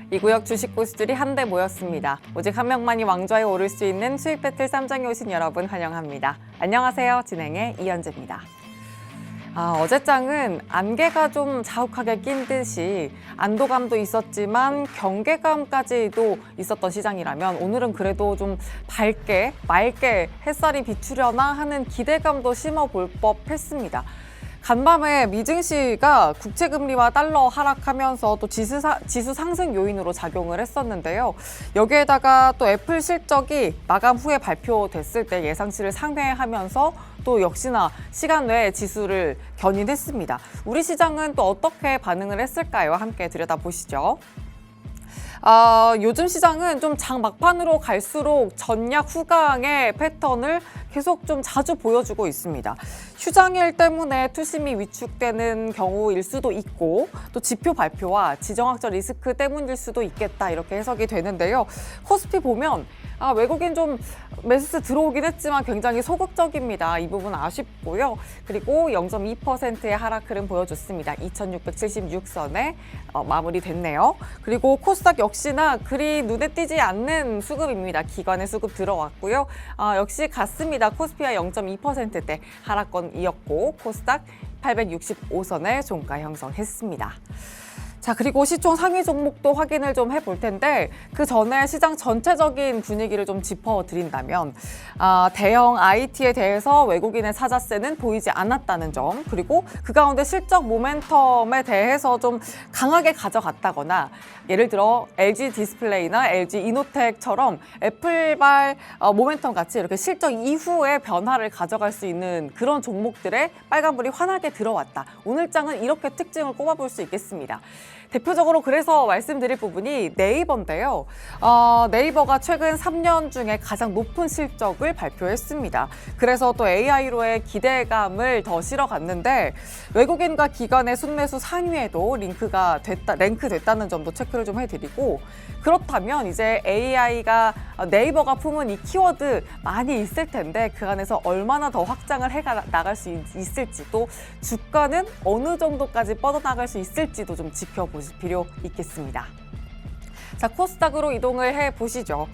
이 구역 주식 고수들이 한데 모였습니다. 오직 한 명만이 왕좌에 오를 수 있는 수익 배틀 3장에 오신 여러분 환영합니다. 안녕하세요. 진행의 이현재입니다. 어제장은 안개가 좀 자욱하게 낀 듯이 안도감도 있었지만 경계감까지도 있었던 시장이라면 오늘은 그래도 좀 밝게 맑게 햇살이 비추려나 하는 기대감도 심어볼 법했습니다. 간밤에 미증시가 국채금리와 달러 하락하면서 또 지수 상승 요인으로 작용을 했었는데요. 여기에다가 또 애플 실적이 마감 후에 발표됐을 때 예상치를 상회하면서 또 역시나 시간 외에 지수를 견인했습니다. 우리 시장은 또 어떻게 반응을 했을까요? 함께 들여다보시죠. 요즘 시장은 좀 장 막판으로 갈수록 전략 후강의 패턴을 계속 좀 자주 보여주고 있습니다. 휴장일 때문에 투심이 위축되는 경우일 수도 있고 또 지표 발표와 지정학적 리스크 때문일 수도 있겠다 이렇게 해석이 되는데요. 코스피 보면 외국인 좀 매수세 들어오긴 했지만 굉장히 소극적입니다. 이 부분 아쉽고요. 그리고 0.2%의 하락 흐름 보여줬습니다. 2676선에 마무리됐네요. 그리고 코스닥 역시나 그리 눈에 띄지 않는 수급입니다. 기관의 수급 들어왔고요. 역시 같습니다. 코스피와 0.2%대 하락권이었고 코스닥 865선에 종가 형성했습니다. 자, 그리고 시총 상위 종목도 확인을 좀 해볼 텐데 그 전에 시장 전체적인 분위기를 좀 짚어드린다면 대형 IT에 대해서 외국인의 사자세는 보이지 않았다는 점, 그리고 그 가운데 실적 모멘텀에 대해서 좀 강하게 가져갔다거나 예를 들어 LG 디스플레이나 LG 이노텍처럼 애플발 모멘텀 같이 이렇게 실적 이후에 변화를 가져갈 수 있는 그런 종목들의 빨간불이 환하게 들어왔다. 오늘 장은 이렇게 특징을 꼽아볼 수 있겠습니다. 대표적으로 그래서 말씀드릴 부분이 네이버인데요. 네이버가 최근 3년 중에 가장 높은 실적을 발표했습니다. 그래서 또 AI로의 기대감을 더 실어갔는데 외국인과 기관의 순매수 상위에도 랭크 됐다는 점도 체크를 좀 해드리고, 그렇다면 이제 AI가 네이버가 품은 이 키워드 많이 있을 텐데 그 안에서 얼마나 더 확장을 해 나갈 수 있을지, 또 주가는 어느 정도까지 뻗어나갈 수 있을지도 좀 지켜보실 필요 있겠습니다. 자, 코스닥으로 이동을 해보시죠.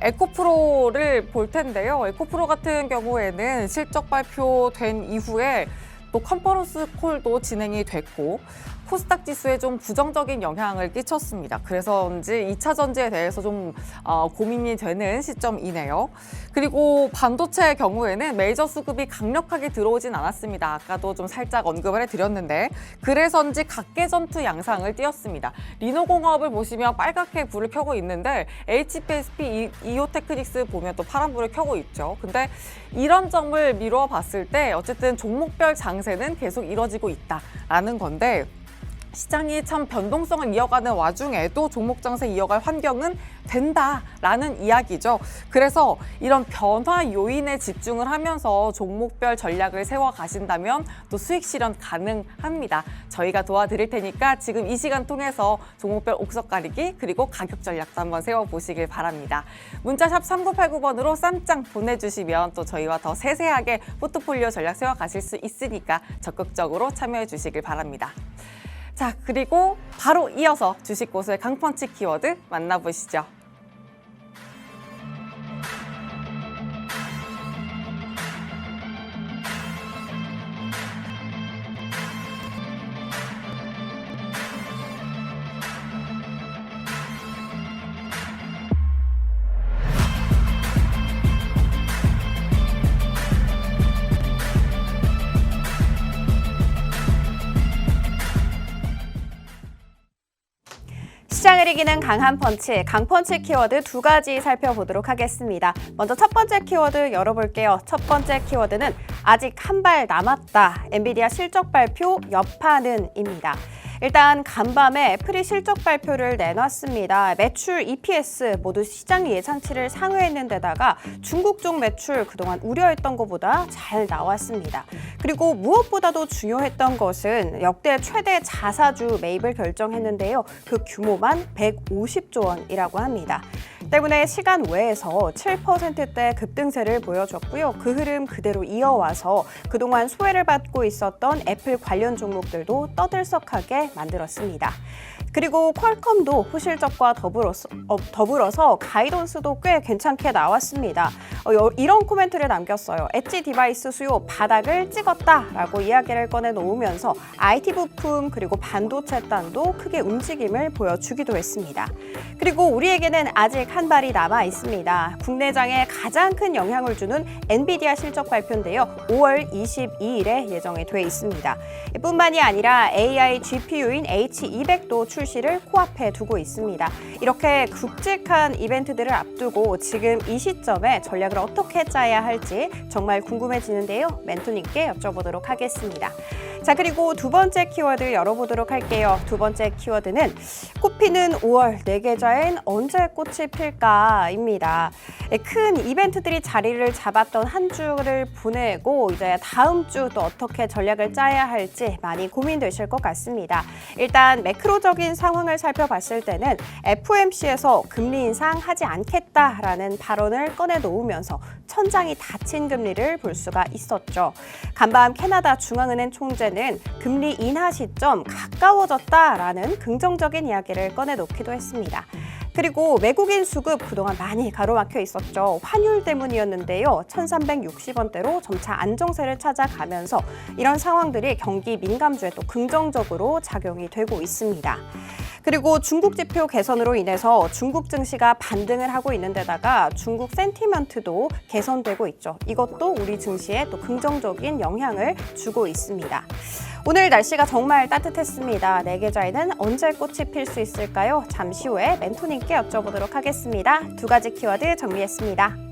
에코프로를 볼 텐데요. 에코프로 같은 경우에는 실적 발표된 이후에 또 컨퍼런스 콜도 진행이 됐고 코스닥 지수에 좀 부정적인 영향을 끼쳤습니다. 그래서인지 2차 전지에 대해서 좀 고민이 되는 시점이네요. 그리고 반도체의 경우에는 메이저 수급이 강력하게 들어오진 않았습니다. 아까도 좀 살짝 언급을 해드렸는데 그래서인지 각계전투 양상을 띄었습니다. 리노공업을 보시면 빨갛게 불을 켜고 있는데 HPSP, 이오테크닉스 보면 또 파란불을 켜고 있죠. 근데 이런 점을 미루어 봤을 때 어쨌든 종목별 장세는 계속 이뤄지고 있다라는 건데 시장이 참 변동성을 이어가는 와중에도 종목 장세 이어갈 환경은 된다라는 이야기죠. 그래서 이런 변화 요인에 집중을 하면서 종목별 전략을 세워 가신다면 또 수익 실현 가능합니다. 저희가 도와드릴 테니까 지금 이 시간 통해서 종목별 옥석 가리기 그리고 가격 전략도 한번 세워보시길 바랍니다. 문자샵 3989번으로 쌈장 보내주시면 또 저희와 더 세세하게 포트폴리오 전략 세워 가실 수 있으니까 적극적으로 참여해 주시길 바랍니다. 자, 그리고 바로 이어서 주식 고수의 강펀치 키워드 만나보시죠. 시장을 이기는 강한 펀치, 강펀치 키워드 두 가지 살펴보도록 하겠습니다. 먼저 첫 번째 키워드 열어볼게요. 첫 번째 키워드는 아직 한 발 남았다. 엔비디아 실적 발표 여파는입니다. 일단 간밤에 애플이 실적 발표를 내놨습니다. 매출, EPS 모두 시장 예상치를 상회했는 데다가 중국 쪽 매출 그동안 우려했던 것보다 잘 나왔습니다. 그리고 무엇보다도 중요했던 것은 역대 최대 자사주 매입을 결정했는데요. 그 규모만 150조 원이라고 합니다. 때문에 시간 외에서 7%대 급등세를 보여줬고요. 그 흐름 그대로 이어와서 그동안 소외를 받고 있었던 애플 관련 종목들도 떠들썩하게 만들었습니다. 그리고 퀄컴도 후실적과 더불어서 가이던스도 꽤 괜찮게 나왔습니다. 이런 코멘트를 남겼어요. 엣지 디바이스 수요 바닥을 찍었다라고 이야기를 꺼내놓으면서 IT 부품 그리고 반도체 단도 크게 움직임을 보여주기도 했습니다. 그리고 우리에게는 아직 한 발이 남아 있습니다. 국내장에 가장 큰 영향을 주는 엔비디아 실적 발표인데요. 5월 22일에 예정이 돼 있습니다. 뿐만이 아니라 AI GPU인 H200도 출시를 코앞에 두고 있습니다. 이렇게 굵직한 이벤트들을 앞두고 지금 이 시점에 전략을 어떻게 짜야 할지 정말 궁금해지는데요. 멘토님께 여쭤보도록 하겠습니다. 자, 그리고 두 번째 키워드 열어보도록 할게요. 두 번째 키워드는 꽃피는 5월 내 계좌엔 언제 꽃이 필까입니다. 큰 이벤트들이 자리를 잡았던 한 주를 보내고 이제 다음 주 또 어떻게 전략을 짜야 할지 많이 고민되실 것 같습니다. 일단 매크로적인 상황을 살펴봤을 때는 FOMC에서 금리 인상하지 않겠다라는 발언을 꺼내놓으면서 천장이 닫힌 금리를 볼 수가 있었죠. 간밤 캐나다 중앙은행 총재는 금리 인하 시점 가까워졌다라는 긍정적인 이야기를 꺼내놓기도 했습니다. 그리고 외국인 수급 그동안 많이 가로막혀 있었죠. 환율 때문이었는데요. 1360원대로 점차 안정세를 찾아가면서 이런 상황들이 경기 민감주에 또 긍정적으로 작용이 되고 있습니다. 그리고 중국 지표 개선으로 인해서 중국 증시가 반등을 하고 있는 데다가 중국 센티먼트도 개선되고 있죠. 이것도 우리 증시에 또 긍정적인 영향을 주고 있습니다. 오늘 날씨가 정말 따뜻했습니다. 내 계좌에는 언제 꽃이 필 수 있을까요? 잠시 후에 멘토님께 여쭤보도록 하겠습니다. 두 가지 키워드 정리했습니다.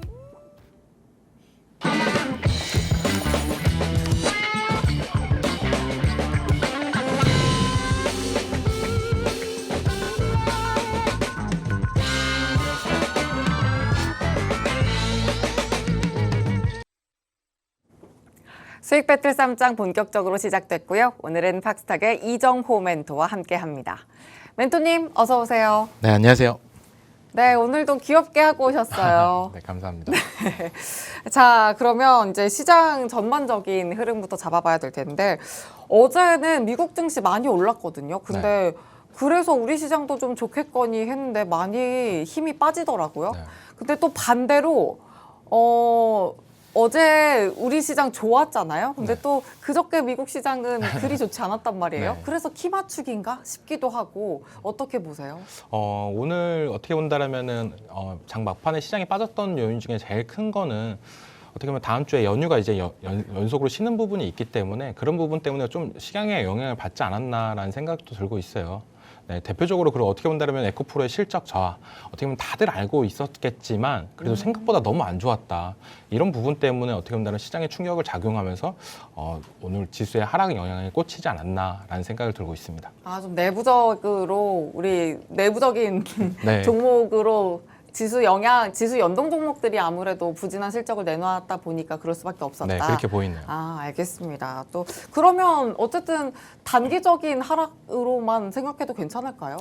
수익 배틀 3장 본격적으로 시작됐고요. 오늘은 팍스탁의 이정호 멘토와 함께합니다. 멘토님 어서 오세요. 네, 안녕하세요. 네, 오늘도 귀엽게 하고 오셨어요. 네, 감사합니다. 자, 그러면 이제 시장 전반적인 흐름부터 잡아봐야 될 텐데 어제는 미국 증시 많이 올랐거든요. 근데 그래서 우리 시장도 좀 좋겠거니 했는데 많이 힘이 빠지더라고요. 네. 근데 또 반대로 어제 우리 시장 좋았잖아요. 근데 또 그저께 미국 시장은 그리 좋지 않았단 말이에요. 네. 그래서 키 맞추기인가 싶기도 하고 어떻게 보세요? 오늘 어떻게 본다면은 장 막판에 시장이 빠졌던 요인 중에 제일 큰 거는 어떻게 보면 다음 주에 연휴가 이제 연속으로 쉬는 부분이 있기 때문에 그런 부분 때문에 좀 시장에 영향을 받지 않았나라는 생각도 들고 있어요. 네, 대표적으로 그리고 어떻게 본다면 에코프로의 실적 저하 어떻게 보면 다들 알고 있었겠지만 그래도 생각보다 너무 안 좋았다. 이런 부분 때문에 어떻게 본다면 시장에 충격을 작용하면서 오늘 지수의 하락 영향에 꽂히지 않았나라는 생각을 들고 있습니다. 아, 좀 내부적으로 우리 내부적인 네. 종목으로 지수 연동 종목들이 아무래도 부진한 실적을 내놓았다 보니까 그럴 수밖에 없었다. 네, 그렇게 보이네요. 아, 알겠습니다. 또 그러면 어쨌든 단기적인 하락으로만 생각해도 괜찮을까요?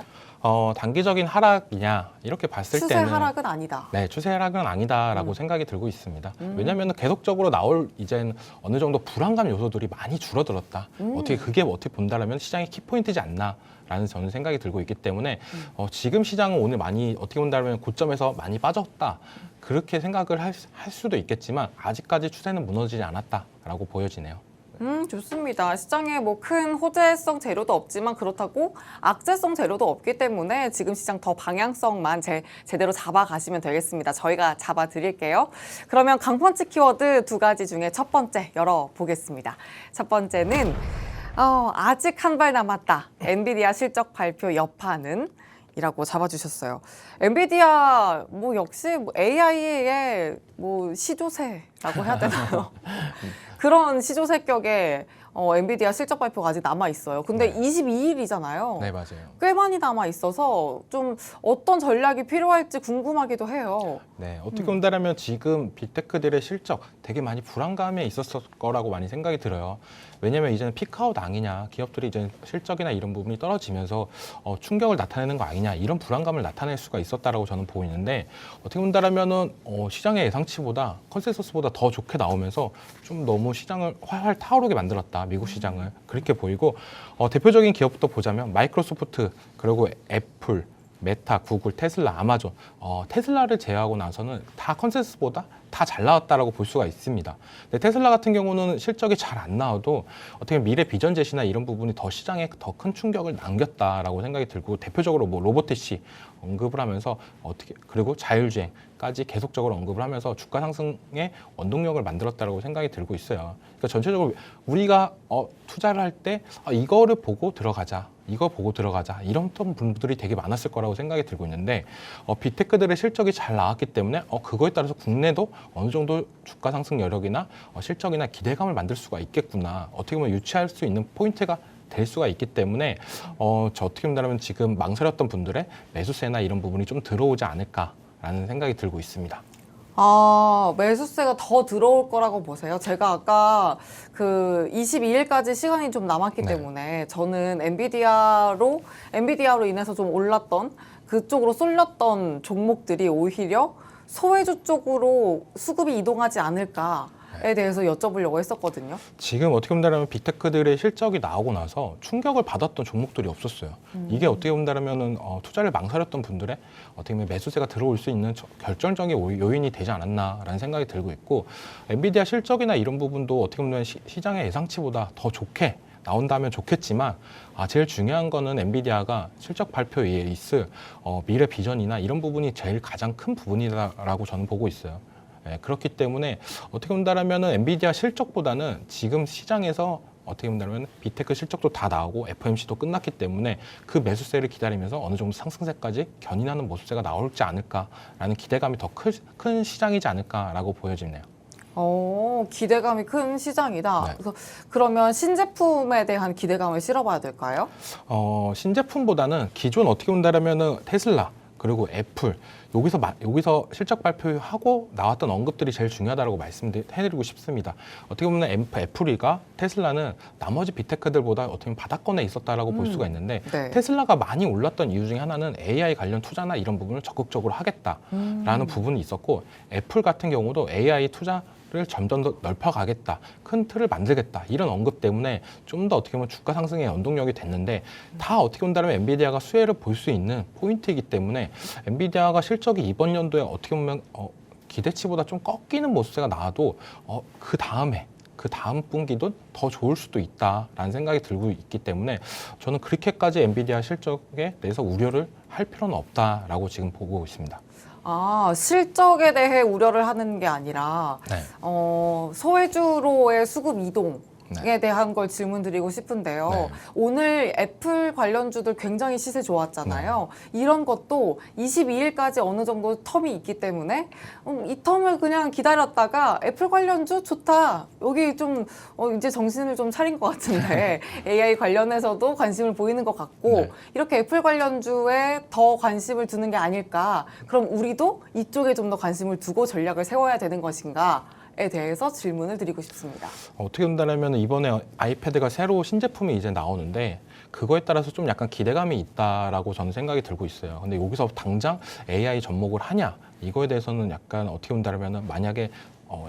단기적인 하락이냐 이렇게 봤을 추세 때는 하락은 아니다. 네, 추세 하락은 아니다라고 생각이 들고 있습니다. 왜냐하면 계속적으로 나올 이제는 어느 정도 불안감 요소들이 많이 줄어들었다. 어떻게 본다라면 시장의 키포인트지 않나라는 저는 생각이 들고 있기 때문에 지금 시장은 오늘 많이 어떻게 본다면 고점에서 많이 빠졌다. 그렇게 생각을 할 수도 있겠지만 아직까지 추세는 무너지지 않았다라고 보여지네요. 좋습니다. 시장에 뭐 큰 호재성 재료도 없지만 그렇다고 악재성 재료도 없기 때문에 지금 시장 더 방향성만 제대로 잡아가시면 되겠습니다. 저희가 잡아드릴게요. 그러면 강펀치 키워드 두 가지 중에 첫 번째 열어보겠습니다. 첫 번째는 아직 한 발 남았다. 엔비디아 실적 발표 여파는? 이라고 잡아주셨어요. 엔비디아 뭐 역시 AI의 뭐 시조새라고 해야 되나요? 그런 시조새 격의 엔비디아 실적 발표가 아직 남아 있어요. 근데 네. 22일이잖아요. 네, 맞아요. 꽤 많이 남아 있어서 좀 어떤 전략이 필요할지 궁금하기도 해요. 네, 어떻게 본다면 지금 빅테크들의 실적 되게 많이 불안감에 있었을 거라고 많이 생각이 들어요. 왜냐면 이제는 피크아웃 아니냐, 기업들이 이제 실적이나 이런 부분이 떨어지면서 충격을 나타내는 거 아니냐, 이런 불안감을 나타낼 수가 있었다라고 저는 보이는데, 어떻게 본다면은 시장의 예상치보다 컨센서스보다 더 좋게 나오면서 좀 너무 시장을 활활 타오르게 만들었다, 미국 시장을 그렇게 보이고, 대표적인 기업부터 보자면 마이크로소프트, 그리고 애플, 메타, 구글, 테슬라, 아마존, 테슬라를 제외하고 나서는 다 컨센서스보다 다 잘 나왔다라고 볼 수가 있습니다. 근데 테슬라 같은 경우는 실적이 잘 안 나와도 어떻게 미래 비전 제시나 이런 부분이 더 시장에 더 큰 충격을 남겼다라고 생각이 들고, 대표적으로 뭐 로보택시 언급을 하면서 그리고 자율주행까지 계속적으로 언급을 하면서 주가 상승의 원동력을 만들었다라고 생각이 들고 있어요. 그러니까 전체적으로 우리가 투자를 할 때 이거를 보고 들어가자, 이거 보고 들어가자, 이런 분들이 되게 많았을 거라고 생각이 들고 있는데, 빅테크들의 실적이 잘 나왔기 때문에 그거에 따라서 국내도 어느 정도 주가 상승 여력이나 실적이나 기대감을 만들 수가 있겠구나, 어떻게 보면 유치할 수 있는 포인트가 될 수가 있기 때문에 저 어떻게 본다면 지금 망설였던 분들의 매수세나 이런 부분이 좀 들어오지 않을까라는 생각이 들고 있습니다. 매수세가 더 들어올 거라고 보세요. 제가 아까 그 22일까지 시간이 좀 남았기 네. 때문에 저는 엔비디아로 인해서 좀 올랐던 그쪽으로 쏠렸던 종목들이 오히려 소외주 쪽으로 수급이 이동하지 않을까에 대해서 여쭤보려고 했었거든요. 지금 어떻게 본다면 빅테크들의 실적이 나오고 나서 충격을 받았던 종목들이 없었어요. 이게 어떻게 본다면 투자를 망설였던 분들의 어떻게 보면 매수세가 들어올 수 있는 결정적인 요인이 되지 않았나라는 생각이 들고 있고, 엔비디아 실적이나 이런 부분도 어떻게 보면 시장의 예상치보다 더 좋게 나온다면 좋겠지만, 제일 중요한 거는 엔비디아가 실적 발표에 있을 미래 비전이나 이런 부분이 제일 가장 큰 부분이라고 저는 보고 있어요. 네, 그렇기 때문에 어떻게 본다면 엔비디아 실적보다는 지금 시장에서 어떻게 본다면 빅테크 실적도 다 나오고 FOMC도 끝났기 때문에 그 매수세를 기다리면서 어느 정도 상승세까지 견인하는 모습세가 나올지 않을까라는 기대감이 더 큰 시장이지 않을까라고 보여지네요. 기대감이 큰 시장이다. 네. 그래서 그러면 신제품에 대한 기대감을 실어봐야 될까요? 신제품보다는 기존 어떻게 본다면 테슬라, 그리고 애플, 여기서 실적 발표하고 나왔던 언급들이 제일 중요하다고 말씀해드리고 싶습니다. 어떻게 보면 애플이가 테슬라는 나머지 빅테크들보다 어떻게 보면 바닥권에 있었다라고 볼 수가 있는데, 네. 테슬라가 많이 올랐던 이유 중에 하나는 AI 관련 투자나 이런 부분을 적극적으로 하겠다라는 부분이 있었고, 애플 같은 경우도 AI 투자를 점점 더 넓혀가겠다, 큰 틀을 만들겠다, 이런 언급 때문에 좀 더 어떻게 보면 주가 상승의 원동력이 됐는데, 다 어떻게 본다면 엔비디아가 수혜를 볼 수 있는 포인트이기 때문에 엔비디아가 실적이 이번 연도에 어떻게 보면 기대치보다 좀 꺾이는 모습세가 나와도 그 다음 분기도 더 좋을 수도 있다라는 생각이 들고 있기 때문에 저는 그렇게까지 엔비디아 실적에 대해서 우려를 할 필요는 없다라고 지금 보고 있습니다. 실적에 대해 우려를 하는 게 아니라 네. 소외주로의 수급 이동에 네. 대한 걸 질문드리고 싶은데요. 네. 오늘 애플 관련주들 굉장히 시세 좋았잖아요. 이런 것도 22일까지 어느 정도 텀이 있기 때문에 이 텀을 그냥 기다렸다가 애플 관련주 좋다, 여기 좀 이제 정신을 좀 차린 것 같은데 AI 관련해서도 관심을 보이는 것 같고, 네. 이렇게 애플 관련주에 더 관심을 두는 게 아닐까. 그럼 우리도 이쪽에 좀 더 관심을 두고 전략을 세워야 되는 것인가 에 대해서 질문을 드리고 싶습니다. 어떻게 본다면 이번에 아이패드가 새로 신제품이 이제 나오는데, 그거에 따라서 좀 약간 기대감이 있다라고 저는 생각이 들고 있어요. 근데 여기서 당장 AI 접목을 하냐, 이거에 대해서는 약간 어떻게 본다면 만약에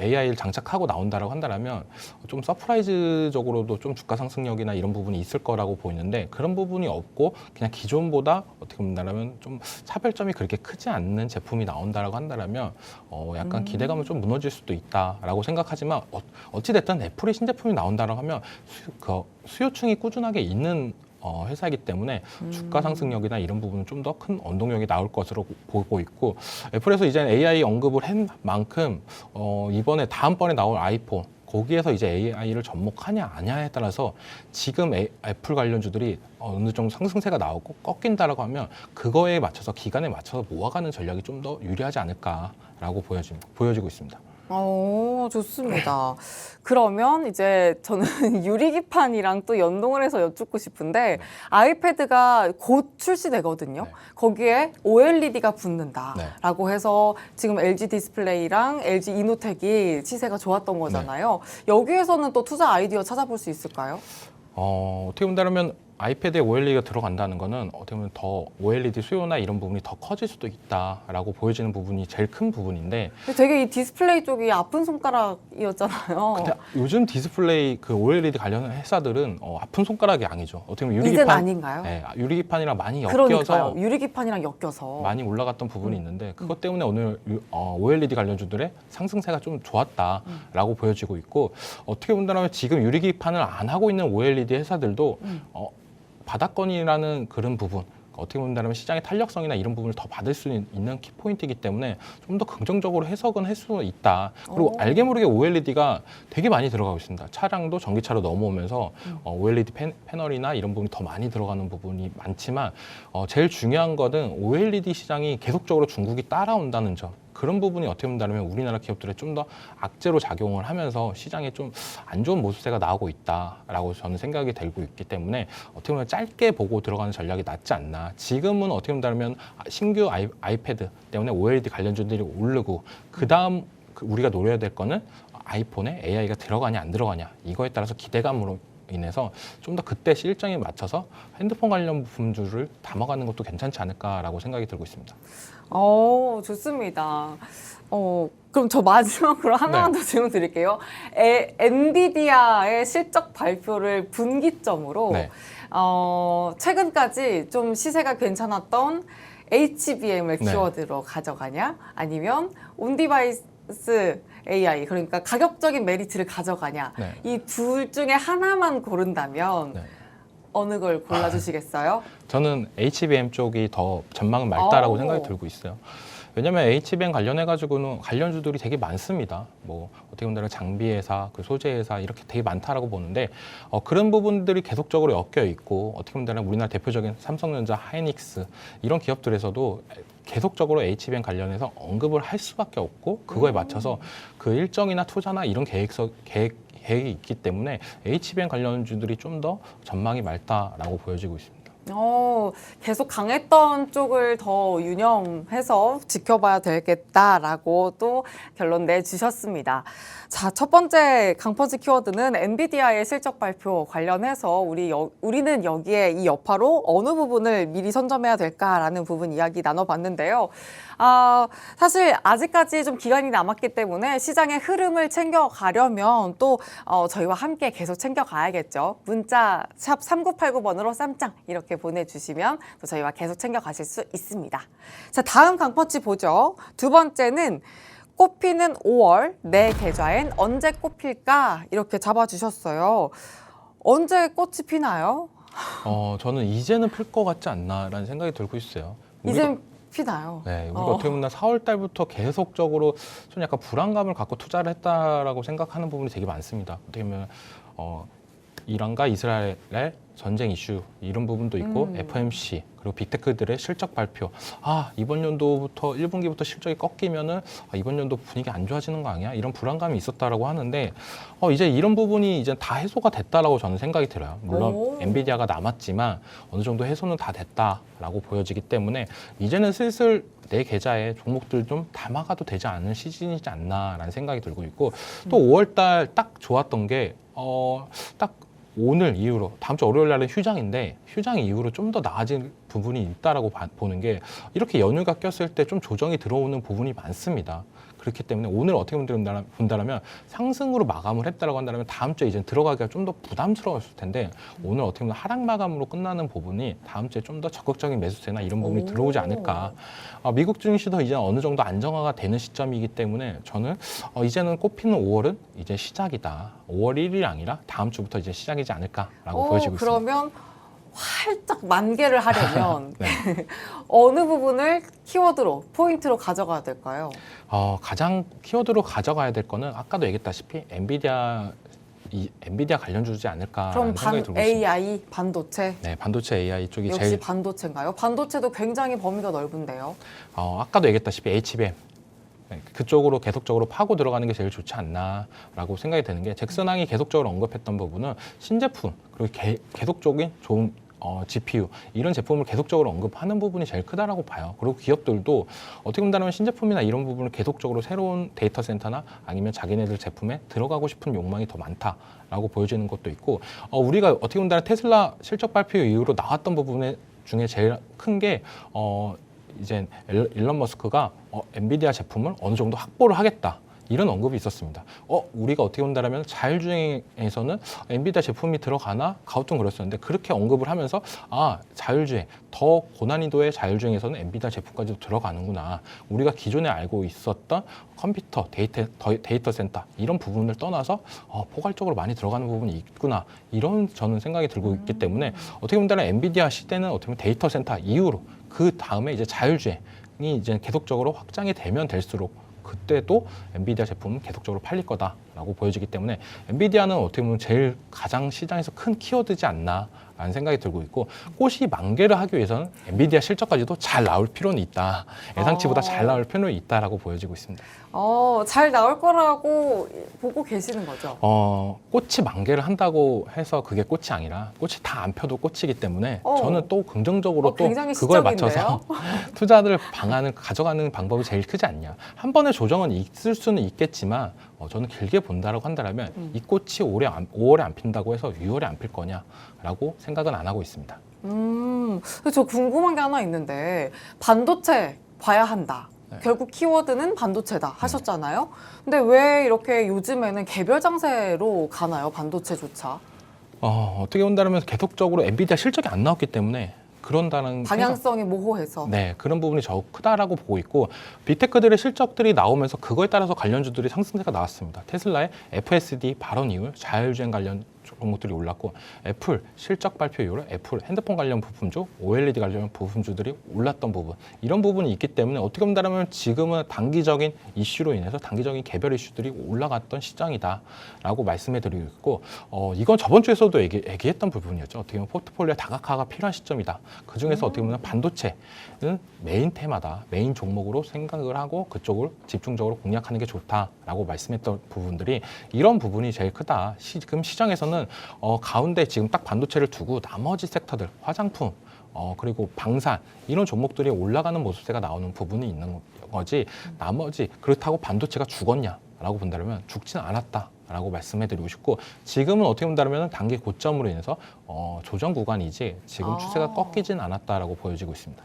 AI를 장착하고 나온다라고 한다면 좀 서프라이즈적으로도 좀 주가 상승력이나 이런 부분이 있을 거라고 보이는데, 그런 부분이 없고 그냥 기존보다 어떻게 본다면 좀 차별점이 그렇게 크지 않는 제품이 나온다라고 한다면 약간 기대감은 좀 무너질 수도 있다라고 생각하지만, 어찌됐든 애플의 신제품이 나온다라고 하면 수요층이 꾸준하게 있는 회사이기 때문에 주가 상승력이나 이런 부분은 좀 더 큰 원동력이 나올 것으로 보고 있고, 애플에서 이제 AI 언급을 한 만큼 이번에 다음번에 나올 아이폰, 거기에서 이제 AI를 접목하냐 아냐에 따라서 지금 애플 관련주들이 어느 정도 상승세가 나오고 꺾인다라고 하면 그거에 맞춰서 기간에 맞춰서 모아가는 전략이 좀 더 유리하지 않을까라고 보여지고 있습니다. 좋습니다. 그러면 이제 저는 유리기판이랑 또 연동을 해서 여쭙고 싶은데 아이패드가 곧 출시되거든요. 네. 거기에 OLED가 붙는다라고 네. 해서 지금 LG 디스플레이랑 LG 이노텍이 시세가 좋았던 거잖아요. 여기에서는 또 투자 아이디어 찾아볼 수 있을까요? 어떻게 본다면 아이패드에 OLED가 들어간다는 거는 어떻게 보면 더 OLED 수요나 이런 부분이 더 커질 수도 있다라고 보여지는 부분이 제일 큰 부분인데 근데 되게 이 디스플레이 쪽이 아픈 손가락이었잖아요. 근데 요즘 디스플레이 그 OLED 관련 회사들은 아픈 손가락이 아니죠. 어떻게 보면 이젠 유리기판 아닌가요? 네, 유리기판이랑 많이 그러니까요. 엮여서 유리기판이랑 엮여서. 많이 올라갔던 부분이 있는데 그것 때문에 오늘 OLED 관련주들의 상승세가 좀 좋았다라고 보여지고 있고 어떻게 본다면 지금 유리기판을 안 하고 있는 OLED 회사들도 바닥권이라는 그런 부분 어떻게 본다면 시장의 탄력성이나 이런 부분을 더 받을 수 있는 키포인트이기 때문에 좀 더 긍정적으로 해석은 할 수 있다. 그리고 알게 모르게 OLED가 되게 많이 들어가고 있습니다. 차량도 전기차로 넘어오면서 OLED 패널이나 이런 부분이 더 많이 들어가는 부분이 많지만 제일 중요한 거는 OLED 시장이 계속적으로 중국이 따라온다는 점. 그런 부분이 어떻게 본다면 우리나라 기업들에 좀 더 악재로 작용을 하면서 시장에 좀 안 좋은 모습세가 나오고 있다라고 저는 생각이 들고 있기 때문에 어떻게 보면 짧게 보고 들어가는 전략이 낫지 않나. 지금은 어떻게 본다면 신규 아이패드 때문에 OLED 관련주들이 오르고 그다음 우리가 노려야 될 거는 아이폰에 AI가 들어가냐 안 들어가냐 이거에 따라서 기대감으로 인해서 좀 더 그때 실정에 맞춰서 핸드폰 관련 부품들을 담아가는 것도 괜찮지 않을까라고 생각이 들고 있습니다. 좋습니다. 그럼 저 마지막으로 하나만 더 질문 드릴게요. 엔비디아의 실적 발표를 분기점으로 네. 최근까지 좀 시세가 괜찮았던 HBM을 네. 키워드로 가져가냐 아니면 온디바이스 AI 그러니까 가격적인 메리트를 가져가냐 네. 이 둘 중에 하나만 고른다면 네. 어느 걸 골라주시겠어요? 저는 HBM 쪽이 더 전망은 맑다라고 생각이 들고 있어요. 왜냐하면 HBM 관련해가지고는 관련주들이 되게 많습니다. 뭐 어떻게 보면 장비 회사, 그 소재 회사 이렇게 되게 많다라고 보는데 그런 부분들이 계속적으로 엮여 있고 어떻게 보면 우리나라 대표적인 삼성전자, 하이닉스 이런 기업들에서도 계속적으로 HBM 관련해서 언급을 할 수밖에 없고 그거에 맞춰서 그 일정이나 투자나 이런 계획이 있기 때문에 HBM 관련주들이 좀 더 전망이 맑다라고 보여지고 있습니다. 계속 강했던 쪽을 더 유념해서 지켜봐야 되겠다라고 또 결론 내주셨습니다. 자, 첫 번째 강펀치 키워드는 엔비디아의 실적 발표 관련해서 우리는 여기에 이 여파로 어느 부분을 미리 선점해야 될까라는 부분 이야기 나눠봤는데요. 사실 아직까지 좀 기간이 남았기 때문에 시장의 흐름을 챙겨가려면 또 저희와 함께 계속 챙겨가야겠죠. 문자 샵 3989번으로 쌈짱 이렇게 보내주시면 또 저희와 계속 챙겨가실 수 있습니다. 자, 다음 강펀치 보죠. 두 번째는 꽃피는 5월, 내 계좌엔 언제 꽃필까? 이렇게 잡아주셨어요. 언제 꽃이 피나요? 저는 이제는 필 것 같지 않나라는 생각이 들고 있어요. 이젠 피나요. 네, 우리가 어떻게 보면 4월 달부터 계속적으로 좀 약간 불안감을 갖고 투자를 했다라고 생각하는 부분이 되게 많습니다. 어떻게 보면 이란과 이스라엘의 전쟁 이슈 이런 부분도 있고 FMC 그리고 빅테크들의 실적 발표 이번 연도부터 1분기부터 실적이 꺾이면은 이번 연도 분위기 안 좋아지는 거 아니야? 이런 불안감이 있었다라고 하는데 이제 이런 부분이 이제 다 해소가 됐다라고 저는 생각이 들어요. 물론 엔비디아가 남았지만 어느 정도 해소는 다 됐다라고 보여지기 때문에 이제는 슬슬 내 계좌에 종목들 좀 담아가도 되지 않은 시즌이지 않나라는 생각이 들고 있고 또 5월달 딱 좋았던 게 딱 오늘 이후로 다음 주 월요일 날은 휴장인데 휴장 이후로 좀 더 나아질 부분이 있다라고 보는 게 이렇게 연휴가 꼈을 때 좀 조정이 들어오는 부분이 많습니다. 그렇기 때문에 오늘 어떻게 본다면 상승으로 마감을 했다라고 한다면 다음 주에 이제 들어가기가 좀 더 부담스러웠을 텐데 오늘 어떻게 보면 하락 마감으로 끝나는 부분이 다음 주에 좀 더 적극적인 매수세나 이런 부분이 들어오지 않을까. 미국 증시도 이제 어느 정도 안정화가 되는 시점이기 때문에 저는 이제는 꽃피는 5월은 이제 시작이다. 5월 1일이 아니라 다음 주부터 이제 시작이지 않을까라고 보여지고 있습니다. 그러면 활짝 만개를 하려면 네. 어느 부분을 키워드로, 포인트로 가져가야 될까요? 가장 키워드로 가져가야 될 거는 아까도 얘기했다시피 엔비디아 관련주지 않을까라는 그럼 생각이 들고 있습니다. AI, 반도체? 네, 반도체 AI 쪽이 역시 제일 반도체인가요? 반도체도 굉장히 범위가 넓은데요. 아까도 얘기했다시피 HBM 그쪽으로 계속적으로 파고 들어가는 게 제일 좋지 않나라고 생각이 드는 게 잭슨왕이 계속적으로 언급했던 부분은 신제품 그리고 계속적인 좋은 GPU 이런 제품을 계속적으로 언급하는 부분이 제일 크다라고 봐요. 그리고 기업들도 어떻게 본다면 신제품이나 이런 부분을 계속적으로 새로운 데이터 센터나 아니면 자기네들 제품에 들어가고 싶은 욕망이 더 많다라고 보여지는 것도 있고 우리가 어떻게 본다면 테슬라 실적 발표 이후로 나왔던 부분 중에 제일 큰 게 이제 일론 머스크가 엔비디아 제품을 어느 정도 확보를 하겠다. 이런 언급이 있었습니다. 우리가 어떻게 본다면 자율주행에서는 엔비디아 제품이 들어가나 가우뚱 그랬었는데 그렇게 언급을 하면서 자율주행, 더 고난이도의 자율주행에서는 엔비디아 제품까지도 들어가는구나. 우리가 기존에 알고 있었던 컴퓨터, 데이터 센터 이런 부분을 떠나서 포괄적으로 많이 들어가는 부분이 있구나. 이런 저는 생각이 들고 있기 때문에 어떻게 본다면 엔비디아 시대는 어떻게 보면 데이터 센터 이후로 그 다음에 이제 자율주행이 이제 계속적으로 확장이 되면 될수록 그때도 엔비디아 제품은 계속적으로 팔릴 거다라고 보여지기 때문에 엔비디아는 어떻게 보면 제일 가장 시장에서 큰 키워드지 않나라는 생각이 들고 있고 꽃이 만개를 하기 위해서는 엔비디아 실적까지도 잘 나올 필요는 있다. 예상치보다 잘 나올 필요는 있다라고 보여지고 있습니다. 잘 나올 거라고 보고 계시는 거죠? 꽃이 만개를 한다고 해서 그게 꽃이 아니라 꽃이 다 안 펴도 꽃이기 때문에 저는 또 긍정적으로 또 굉장히 그걸 시적인데요? 맞춰서 투자들 방안을 가져가는 방법이 제일 크지 않냐. 한 번의 조정은 있을 수는 있겠지만 저는 길게 본다라고 한다면 이 꽃이 5월에 안 핀다고 해서 6월에 안 필 거냐라고 생각은 안 하고 있습니다. 저 궁금한 게 하나 있는데 반도체 봐야 한다. 결국 키워드는 반도체다 하셨잖아요. 근데 왜 이렇게 요즘에는 개별 장세로 가나요? 반도체조차. 어떻게 본다면 계속적으로 엔비디아 실적이 안 나왔기 때문에 그런다는 방향성이 모호해서. 네, 그런 부분이 더 크다라고 보고 있고 빅테크들의 실적들이 나오면서 그거에 따라서 관련주들이 상승세가 나왔습니다. 테슬라의 FSD 발언 이후 자율주행 관련 종목들이 올랐고 애플 실적 발표 이후로 애플 핸드폰 관련 부품주, OLED 관련 부품주들이 올랐던 부분 이런 부분이 있기 때문에 어떻게 본다면 지금은 단기적인 이슈로 인해서 단기적인 개별 이슈들이 올라갔던 시장이다라고 말씀해드리고 있고 이건 저번 주에서도 얘기했던 부분이었죠. 어떻게 보면 포트폴리오 다각화가 필요한 시점이다. 그 중에서 어떻게 보면 반도체는 메인 테마다 메인 종목으로 생각을 하고 그쪽을 집중적으로 공략하는 게 좋다라고 말씀했던 부분들이 이런 부분이 제일 크다. 지금 시장에서는 가운데 지금 딱 반도체를 두고 나머지 섹터들 화장품 그리고 방산 이런 종목들이 올라가는 모습세가 나오는 부분이 있는 거지 나머지 그렇다고 반도체가 죽었냐라고 본다면 죽지는 않았다라고 말씀해드리고 싶고 지금은 어떻게 본다면 단기 고점으로 인해서 조정 구간이지 지금 추세가 꺾이진 않았다라고 보여지고 있습니다.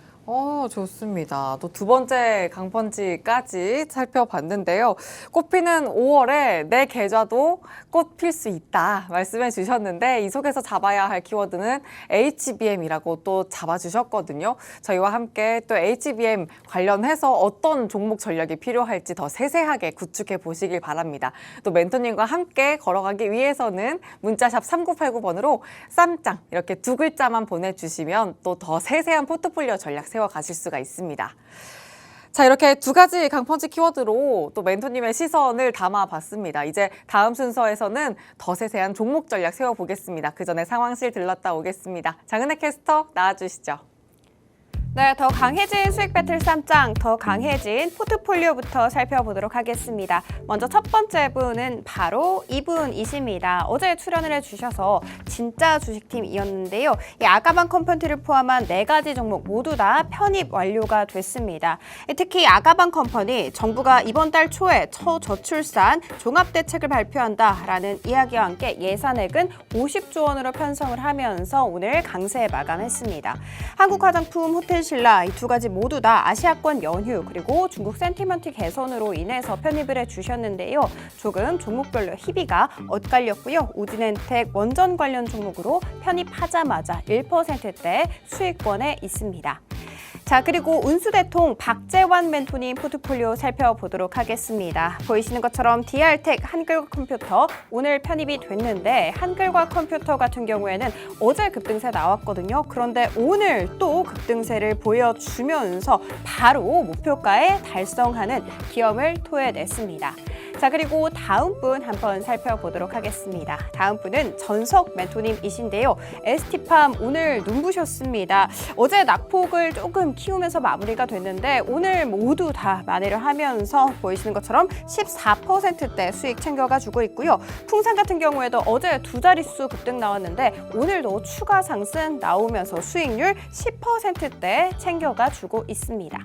좋습니다. 또 두 번째 강펀치까지 살펴봤는데요. 꽃피는 5월에 내 계좌도 꽃 필 수 있다 말씀해 주셨는데 이 속에서 잡아야 할 키워드는 HBM이라고 또 잡아주셨거든요. 저희와 함께 또 HBM 관련해서 어떤 종목 전략이 필요할지 더 세세하게 구축해 보시길 바랍니다. 또 멘토님과 함께 걸어가기 위해서는 문자샵 3989번으로 쌈짱 이렇게 두 글자만 보내주시면 또 더 세세한 포트폴리오 전략 세워가실 수가 있습니다. 자, 이렇게 두 가지 강펀치 키워드로 또 멘토님의 시선을 담아봤습니다. 이제 다음 순서에서는 더 세세한 종목 전략 세워보겠습니다. 그 전에 상황실 들렀다 오겠습니다. 장은혜 캐스터 나와주시죠. 네, 더 강해진 수익 배틀 쌈짱, 더 강해진 포트폴리오부터 살펴보도록 하겠습니다. 먼저 첫 번째 분은 바로 이분이십니다. 어제 출연을 해주셔서 진짜 주식팀이었는데요. 이 아가방 컴퍼니를 포함한 4가지 종목 모두 다 편입 완료가 됐습니다. 특히 아가방 컴퍼니, 정부가 이번 달 초에 초저출산 종합대책을 발표한다라는 이야기와 함께 예산액은 50조 원으로 편성을 하면서 오늘 강세 마감했습니다. 한국화장품, 호텔 신라 이 두 가지 모두 다 아시아권 연휴 그리고 중국 센티먼트 개선으로 인해서 편입을 해주셨는데요. 조금 종목별로 희비가 엇갈렸고요. 우진엔텍 원전 관련 종목으로 편입하자마자 1%대 수익권에 있습니다. 자, 그리고 운수대통 박재환 멘토님 포트폴리오 살펴보도록 하겠습니다. 보이시는 것처럼 DR텍 한글과 컴퓨터 오늘 편입이 됐는데 한글과 컴퓨터 같은 경우에는 어제 급등세 나왔거든요. 그런데 오늘 또 급등세를 보여주면서 바로 목표가에 달성하는 기염을 토해냈습니다. 자, 그리고 다음 분 한번 살펴보도록 하겠습니다. 다음 분은 전석 멘토님이신데요. ST팜 오늘 눈부셨습니다. 어제 낙폭을 조금 키우면서 마무리가 됐는데 오늘 모두 다 만회를 하면서 보이시는 것처럼 14%대 수익 챙겨가지고 있고요. 풍산 같은 경우에도 어제 두 자릿수 급등 나왔는데 오늘도 추가 상승 나오면서 수익률 10%대 챙겨가지고 있습니다.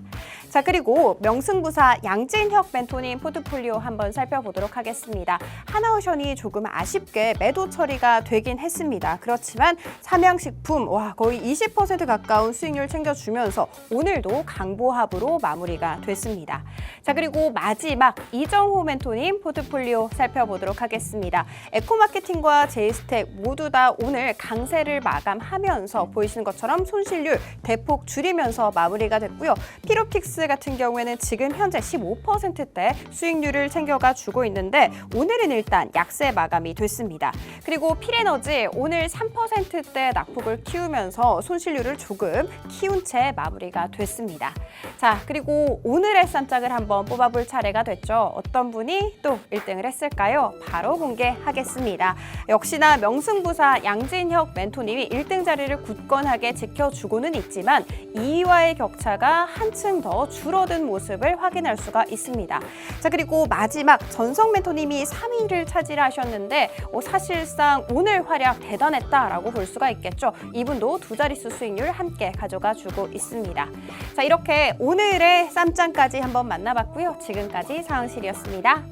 자, 그리고 명승부사 양진혁 멘토님 포트폴리오 한번 살펴보도록 하겠습니다. 하나오션이 조금 아쉽게 매도 처리가 되긴 했습니다. 그렇지만 삼양식품 거의 20% 가까운 수익률 챙겨주면서 오늘도 강보합으로 마무리가 됐습니다. 자, 그리고 마지막 이정호 멘토님 포트폴리오 살펴보도록 하겠습니다. 에코마케팅과 제이스텍 모두 다 오늘 강세를 마감하면서 보이시는 것처럼 손실률 대폭 줄이면서 마무리가 됐고요. 피로틱스 같은 경우에는 지금 현재 15%대 수익률을 챙겨가 주고 있는데 오늘은 일단 약세 마감이 됐습니다. 그리고 필에너지 오늘 3%대 낙폭을 키우면서 손실률을 조금 키운 채 마무리가 됐습니다. 자, 그리고 오늘의 쌈짝을 한번 뽑아볼 차례가 됐죠. 어떤 분이 또 1등을 했을까요? 바로 공개하겠습니다. 역시나 명승부사 양진혁 멘토님이 1등 자리를 굳건하게 지켜주고는 있지만 2위와의 격차가 한층 더 줄어든 모습을 확인할 수가 있습니다. 자, 그리고 마지막 전석 멘토님이 3위를 차지하셨는데 사실상 오늘 활약 대단했다라고 볼 수가 있겠죠. 이분도 두 자릿수 수익률 함께 가져가 주고 있습니다. 자, 이렇게 오늘의 쌈장까지 한번 만나봤고요. 지금까지 상황실이었습니다.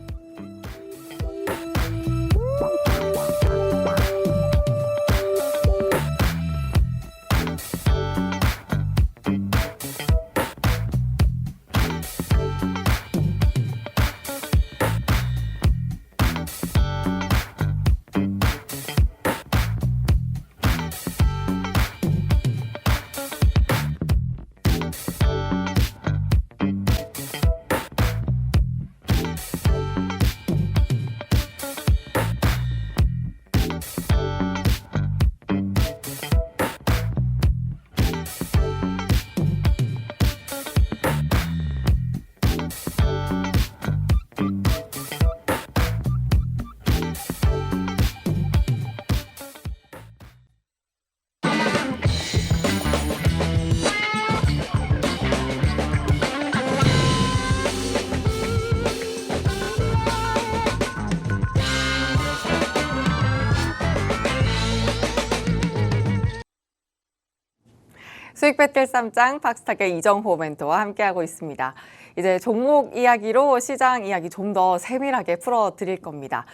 수익 배틀 쌈장 박스탁의 이정호 멘토와 함께하고 있습니다. 이제 종목 이야기로 시장 이야기 좀 더 세밀하게 풀어드릴 겁니다.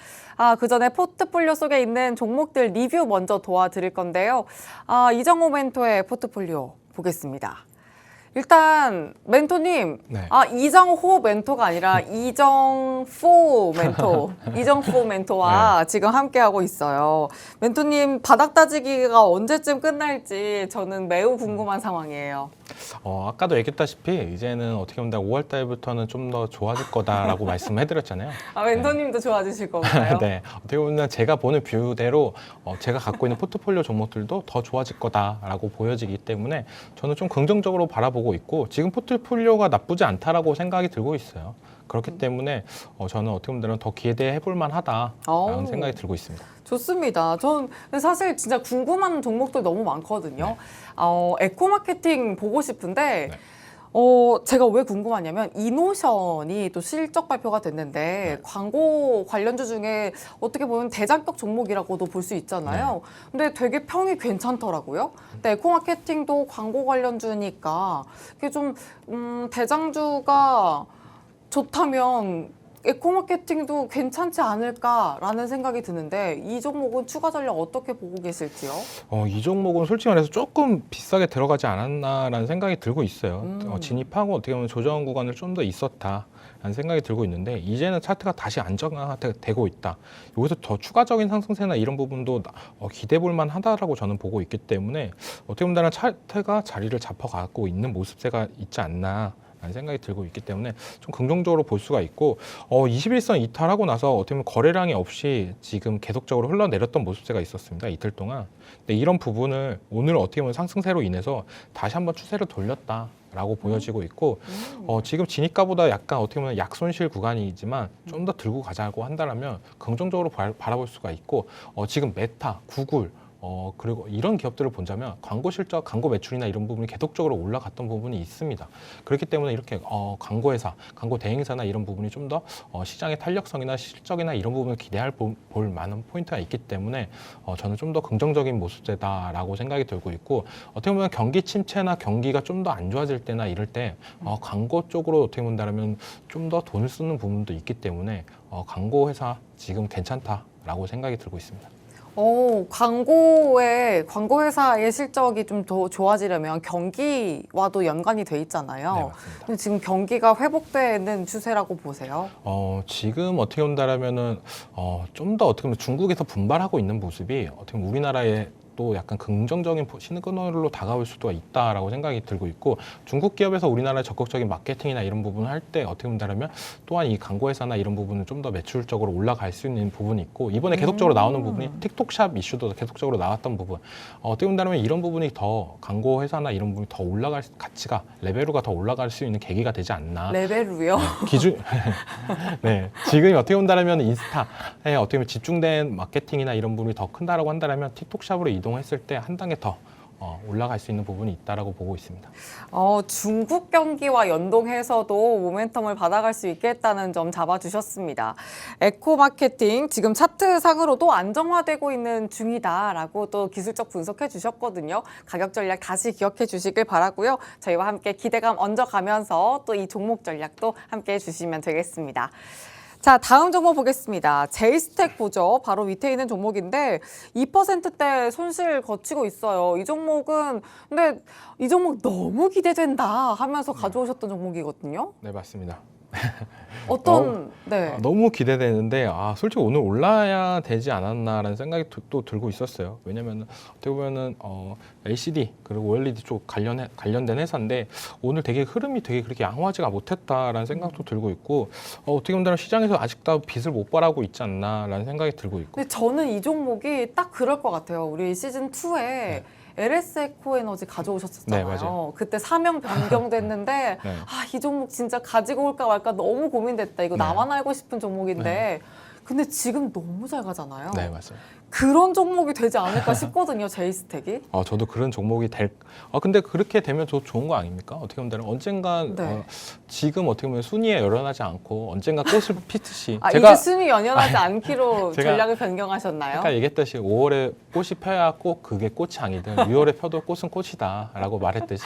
그 전에 포트폴리오 속에 있는 종목들 리뷰 먼저 도와드릴 건데요. 이정호 멘토의 포트폴리오 보겠습니다. 일단 멘토님, 네. 이정호 멘토가 아니라 이정포 멘토, 이정포 멘토와 지금 함께하고 있어요. 멘토님 바닥 따지기가 언제쯤 끝날지 저는 매우 궁금한 상황이에요. 아까도 얘기했다시피 이제는 어떻게 보면 5월 달부터는 좀 더 좋아질 거다라고 말씀해드렸잖아요. 멘토님도 좋아지실 건가요? 네, 어떻게 보면 제가 보는 뷰대로 제가 갖고 있는 포트폴리오 종목들도 더 좋아질 거다라고 보여지기 때문에 저는 좀 긍정적으로 바라보고 있고 지금 포트폴리오가 나쁘지 않다라고 생각이 들고 있어요. 그렇기 때문에 저는 어떻게 보면 더 기대해볼 만하다라는 생각이 들고 있습니다. 좋습니다. 전 사실 진짜 궁금한 종목들 너무 많거든요. 에코마케팅 보고 싶은데 제가 왜 궁금하냐면 이노션이 또 실적 발표가 됐는데 광고 관련주 중에 어떻게 보면 대장격 종목이라고도 볼 수 있잖아요. 근데 되게 평이 괜찮더라고요. 근데 에코마케팅도 광고 관련주니까 이게 좀 대장주가 좋다면 에코마케팅도 괜찮지 않을까라는 생각이 드는데 이 종목은 추가 전략 어떻게 보고 계실지요? 이 종목은 솔직히 말해서 조금 비싸게 들어가지 않았나라는 생각이 들고 있어요. 진입하고 어떻게 보면 조정 구간을 좀 더 있었다라는 생각이 들고 있는데 이제는 차트가 다시 안정화되고 있다. 여기서 더 추가적인 상승세나 이런 부분도 기대해 볼 만하다라고 저는 보고 있기 때문에 어떻게 보면 차트가 자리를 잡아가고 있는 모습세가 있지 않나 라는 생각이 들고 있기 때문에 좀 긍정적으로 볼 수가 있고 21선 이탈하고 나서 어떻게 보면 거래량이 없이 지금 계속적으로 흘러내렸던 모습세가 있었습니다. 이틀 동안. 근데 이런 부분을 오늘 어떻게 보면 상승세로 인해서 다시 한번 추세를 돌렸다. 라고 보여지고 있고 지금 진입가보다 약간 어떻게 보면 약손실 구간이지만 좀 더 들고 가자고 한다면 긍정적으로 바라볼 수가 있고 지금 메타, 구글 그리고 이런 기업들을 본다면 광고 실적, 광고 매출이나 이런 부분이 계속적으로 올라갔던 부분이 있습니다. 그렇기 때문에 이렇게 광고 회사, 광고 대행사나 이런 부분이 좀 더 시장의 탄력성이나 실적이나 이런 부분을 기대할 볼 만한 포인트가 있기 때문에 저는 좀 더 긍정적인 모습세다라고 생각이 들고 있고 어떻게 보면 경기 침체나 경기가 좀 더 안 좋아질 때나 이럴 때 광고 쪽으로 어떻게 본다면 좀 더 돈을 쓰는 부분도 있기 때문에 광고 회사 지금 괜찮다라고 생각이 들고 있습니다. 광고 회사의 실적이 좀 더 좋아지려면 경기와도 연관이 돼 있잖아요. 네, 맞습니다. 근데 지금 경기가 회복되는 추세라고 보세요? 지금 어떻게 본다면은 좀 더 어떻게 보면 중국에서 분발하고 있는 모습이 어떻게 보면 우리나라에 또 약간 긍정적인 시그널로 다가올 수도 있다라고 생각이 들고 있고 중국 기업에서 우리나라의 적극적인 마케팅이나 이런 부분을 할 때 어떻게 본다면 또한 이 광고 회사나 이런 부분은 좀 더 매출적으로 올라갈 수 있는 부분이 있고 이번에 계속적으로 나오는 부분이 틱톡샵 이슈도 계속적으로 나왔던 부분 어떻게 본다면 이런 부분이 더 광고 회사나 이런 부분이 더 올라갈 가치가 레벨로가 더 올라갈 수 있는 계기가 되지 않나. 레벨로요? 기준 네 지금 어떻게 본다면 인스타에 어떻게 보면 집중된 마케팅이나 이런 부분이 더 큰다라고 한다면 틱톡샵으로 이동했을 때 한 단계 더 올라갈 수 있는 부분이 있다라고 보고 있습니다. 중국 경기와 연동해서도 모멘텀을 받아갈 수 있겠다는 점 잡아주셨습니다. 에코마케팅 지금 차트상으로도 안정화되고 있는 중이다라고 또 기술적 분석해 주셨거든요. 가격 전략 다시 기억해 주시길 바라고요. 저희와 함께 기대감 얹어가면서 또 이 종목 전략도 함께 해주시면 되겠습니다. 자, 다음 종목 보겠습니다. 제이스텍 보죠. 바로 밑에 있는 종목인데 2%대 손실 거치고 있어요. 이 종목은 근데 이 종목 너무 기대된다 하면서 가져오셨던 종목이거든요. 네 맞습니다. 네. 너무 기대되는데 솔직히 오늘 올라야 되지 않았나라는 생각이 또 들고 있었어요. 왜냐면 어떻게 보면은 LCD 그리고 OLED 쪽 관련된 회사인데 오늘 되게 흐름이 되게 그렇게 양호하지가 못했다라는 생각도 들고 있고 어떻게 보면 시장에서 아직도 빚을 못 발하고 있지 않나라는 생각이 들고 있고. 근데 저는 이 종목이 딱 그럴 것 같아요. 우리 시즌 2에 네. LS 에코에너지 가져오셨었잖아요. 네, 맞아요. 그때 사명 변경됐는데 네. 이 종목 진짜 가지고 올까 말까 너무 고민됐다. 이거 네. 나만 알고 싶은 종목인데 근데 지금 너무 잘 가잖아요. 네 맞아요. 그런 종목이 되지 않을까 싶거든요. 제이스텍이. 저도 그런 종목이 근데 그렇게 되면 저 좋은 거 아닙니까? 어떻게 보면 언젠간 네. 지금 어떻게 보면 순위에 열연하지 않고 언젠가 꽃을 피듯이 이제 순위 연연하지 않기로 제가 전략을 변경하셨나요? 아까 얘기했듯이 5월에 꽃이 펴야 꼭 그게 꽃이 아니든 6월에 펴도 꽃은 꽃이다라고 말했듯이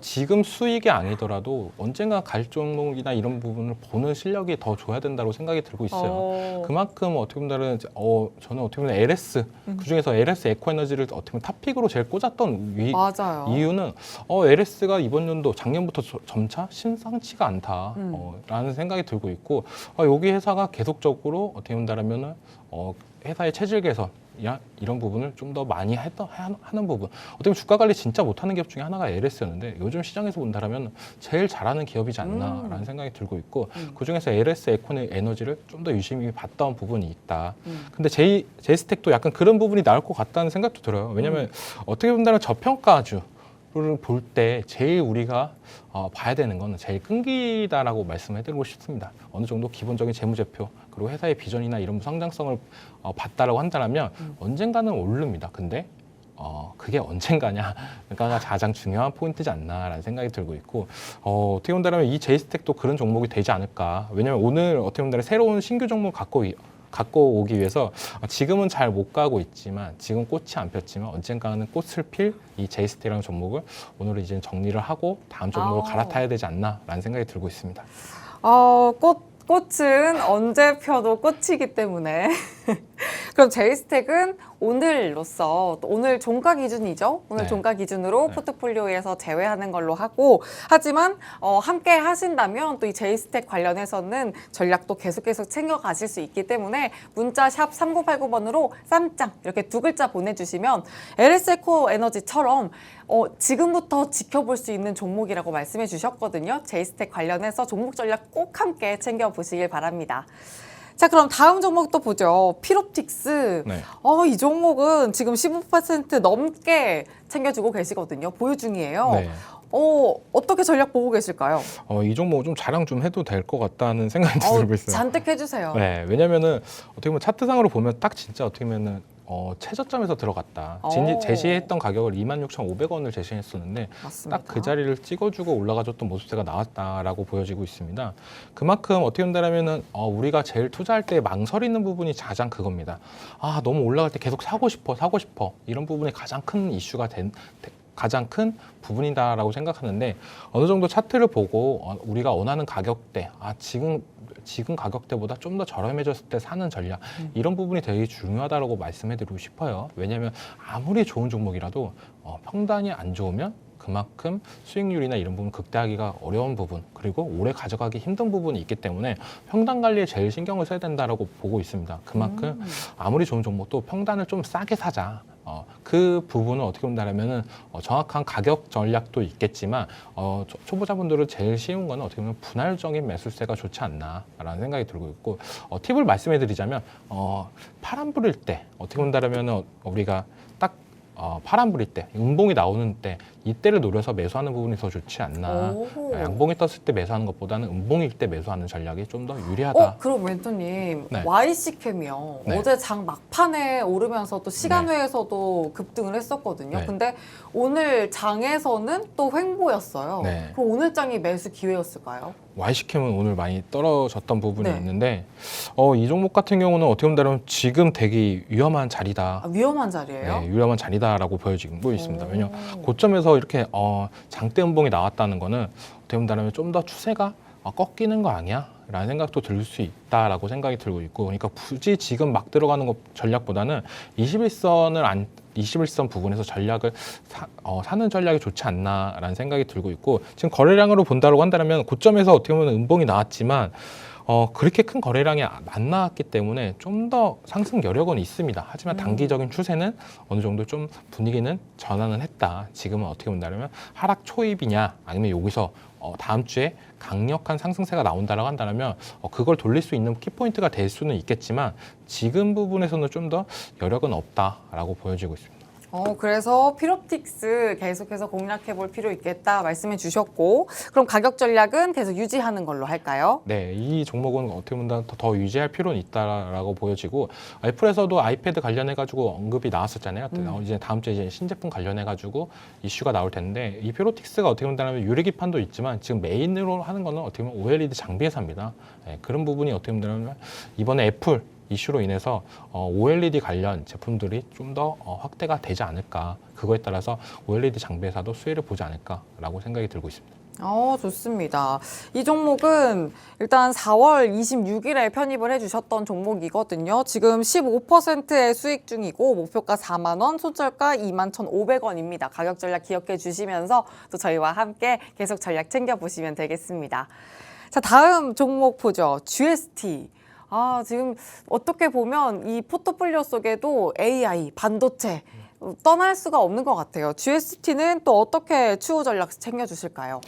지금 수익이 아니더라도 언젠가 갈 종목이나 이런 부분을 보는 실력이 더 줘야 된다고 생각이 들고 있어요. 그만큼 어떻게 보면 저는 어떻게 보면 LS 그중에서 LS 에코에너지를 어떻게 보면 탑픽으로 제일 꽂았던 맞아요. 이유는 LS가 이번 연도 작년부터 점차 심상치가 않다라는 생각이 들고 있고 여기 회사가 계속적으로 어떻게 본다면은 회사의 체질 개선 이런 부분을 좀 더 많이 하는 부분 어떻게 보면 주가 관리 진짜 못하는 기업 중에 하나가 LS였는데 요즘 시장에서 본다면 제일 잘하는 기업이지 않나라는 생각이 들고 있고 그중에서 LS 에코에너지를 좀 더 유심히 봤던 부분이 있다. 근데 제이스텍도 약간 그런 부분이 나올 것 같다는 생각도 들어요. 왜냐하면 어떻게 본다면 저평가주 를 볼 때 제일 우리가 봐야 되는 거는 제일 끈기다라고 말씀해드리고 싶습니다. 어느 정도 기본적인 재무제표 그리고 회사의 비전이나 이런 성장성을 봤다라고 한다면 언젠가는 오릅니다. 근데 그게 언젠가냐가 가장 중요한 포인트지 않나라는 생각이 들고 있고 어떻게 본다면 이 제이스텍도 그런 종목이 되지 않을까. 왜냐하면 오늘 어떻게 본다면 새로운 신규 종목 갖고 오기 위해서 지금은 잘 못 가고 있지만 지금 꽃이 안 폈지만 언젠가는 꽃을 필 이 제이스텍이라는 종목을 오늘 이제 정리를 하고 다음 종목으로 갈아타야 되지 않나라는 생각이 들고 있습니다. 꽃은 언제 펴도 꽃이기 때문에 그럼 제이스텍은 오늘로써 오늘 종가 기준이죠. 오늘 네. 종가 기준으로 포트폴리오에서 제외하는 걸로 하고 하지만 함께 하신다면 또 이 제이스텍 관련해서는 전략도 계속 챙겨가실 수 있기 때문에 문자 샵 3989번으로 쌈짱 이렇게 두 글자 보내주시면 LS에코에너지처럼 지금부터 지켜볼 수 있는 종목이라고 말씀해 주셨거든요. 제이스텍 관련해서 종목 전략 꼭 함께 챙겨보시길 바랍니다. 자, 그럼 다음 종목도 보죠. 필옵틱스. 네. 이 종목은 지금 15% 넘게 챙겨주고 계시거든요. 보유 중이에요. 네. 어떻게 전략 보고 계실까요? 이 종목 좀 자랑 좀 해도 될 것 같다는 생각이 들고 있어요. 잔뜩 해주세요. 네, 왜냐면은 어떻게 보면 차트상으로 보면 딱 진짜 어떻게 보면은 최저점에서 들어갔다. 제시했던 가격을 26,500원을 제시했었는데 맞습니다. 딱 그 자리를 찍어주고 올라가줬던 모습세가 나왔다라고 보여지고 있습니다. 그만큼 어떻게 본다면은 우리가 제일 투자할 때 망설이는 부분이 가장 그겁니다. 너무 올라갈 때 계속 사고 싶어 이런 부분이 가장 큰 이슈가 가장 큰 부분이다라고 생각하는데 어느 정도 차트를 보고 우리가 원하는 가격대, 지금 가격대보다 좀 더 저렴해졌을 때 사는 전략 이런 부분이 되게 중요하다고 말씀해드리고 싶어요. 왜냐하면 아무리 좋은 종목이라도 평단이 안 좋으면 그만큼 수익률이나 이런 부분 극대화하기가 어려운 부분 그리고 오래 가져가기 힘든 부분이 있기 때문에 평단 관리에 제일 신경을 써야 된다라고 보고 있습니다. 그만큼 아무리 좋은 종목도 평단을 좀 싸게 사자. 그 부분을 어떻게 본다면은 정확한 가격 전략도 있겠지만 초보자분들은 제일 쉬운 거는 어떻게 보면 분할적인 매수세가 좋지 않나라는 생각이 들고 있고 팁을 말씀해드리자면 파란불일 때 어떻게 본다면은 우리가 딱 파란불일 때 음봉이 나오는 때 이때를 노려서 매수하는 부분이 더 좋지 않나. 양봉이 떴을 때 매수하는 것보다는 음봉일 때 매수하는 전략이 좀 더 유리하다. 그럼 멘토님 네. YC캠이요. 네. 어제 장 막판에 오르면서 또 시간외에서도 급등을 했었거든요. 네. 근데 오늘 장에서는 또 횡보였어요. 네. 그럼 오늘 장이 매수 기회였을까요? YC캠은 오늘 많이 떨어졌던 부분이 네. 있는데 이 종목 같은 경우는 어떻게 본다면 지금 되게 위험한 자리다. 위험한 자리예요? 네, 위험한 자리다라고 보여지고 있습니다. 오. 왜냐면 고점에서 이렇게 장대 음봉이 나왔다는 거는 어떻게 본다면 좀 더 추세가 꺾이는 거 아니야? 라는 생각도 들 수 있다라고 생각이 들고 있고 그러니까 굳이 지금 막 들어가는 것 전략보다는 21선 부분에서 전략을 사는 전략이 좋지 않나라는 생각이 들고 있고 지금 거래량으로 본다고 한다면 고점에서 어떻게 보면 음봉이 나왔지만 그렇게 큰 거래량이 안 나왔기 때문에 좀 더 상승 여력은 있습니다. 하지만 단기적인 추세는 어느 정도 좀 분위기는 전환은 했다. 지금은 어떻게 본다면 하락 초입이냐 아니면 여기서 다음 주에 강력한 상승세가 나온다라고 한다면 그걸 돌릴 수 있는 키포인트가 될 수는 있겠지만 지금 부분에서는 좀 더 여력은 없다라고 보여지고 있습니다. 그래서 피롭틱스 계속해서 공략해 볼 필요 있겠다 말씀해 주셨고 그럼 가격 전략은 계속 유지하는 걸로 할까요? 네, 이 종목은 어떻게 보면 더 유지할 필요는 있다라고 보여지고 애플에서도 아이패드 관련해 가지고 언급이 나왔었잖아요. 이제 다음 주에 이제 신제품 관련해 가지고 이슈가 나올 텐데 이 피로틱스가 어떻게 본다면 유리기판도 있지만 지금 메인으로 하는 거는 어떻게 보면 OLED 장비 회사입니다. 네, 그런 부분이 어떻게 본다면 이번에 애플 이슈로 인해서 OLED 관련 제품들이 좀 더 확대가 되지 않을까. 그거에 따라서 OLED 장비 회사도 수혜를 보지 않을까라고 생각이 들고 있습니다. 좋습니다. 이 종목은 일단 4월 26일에 편입을 해주셨던 종목이거든요. 지금 15%의 수익 중이고 목표가 4만 원, 손절가 21,500원입니다. 가격 전략 기억해 주시면서 또 저희와 함께 계속 전략 챙겨보시면 되겠습니다. 자, 다음 종목 보죠. GST. 지금 어떻게 보면 이 포트폴리오 속에도 AI, 반도체 떠날 수가 없는 것 같아요. GST는 또 어떻게 추후 전략 챙겨주실까요?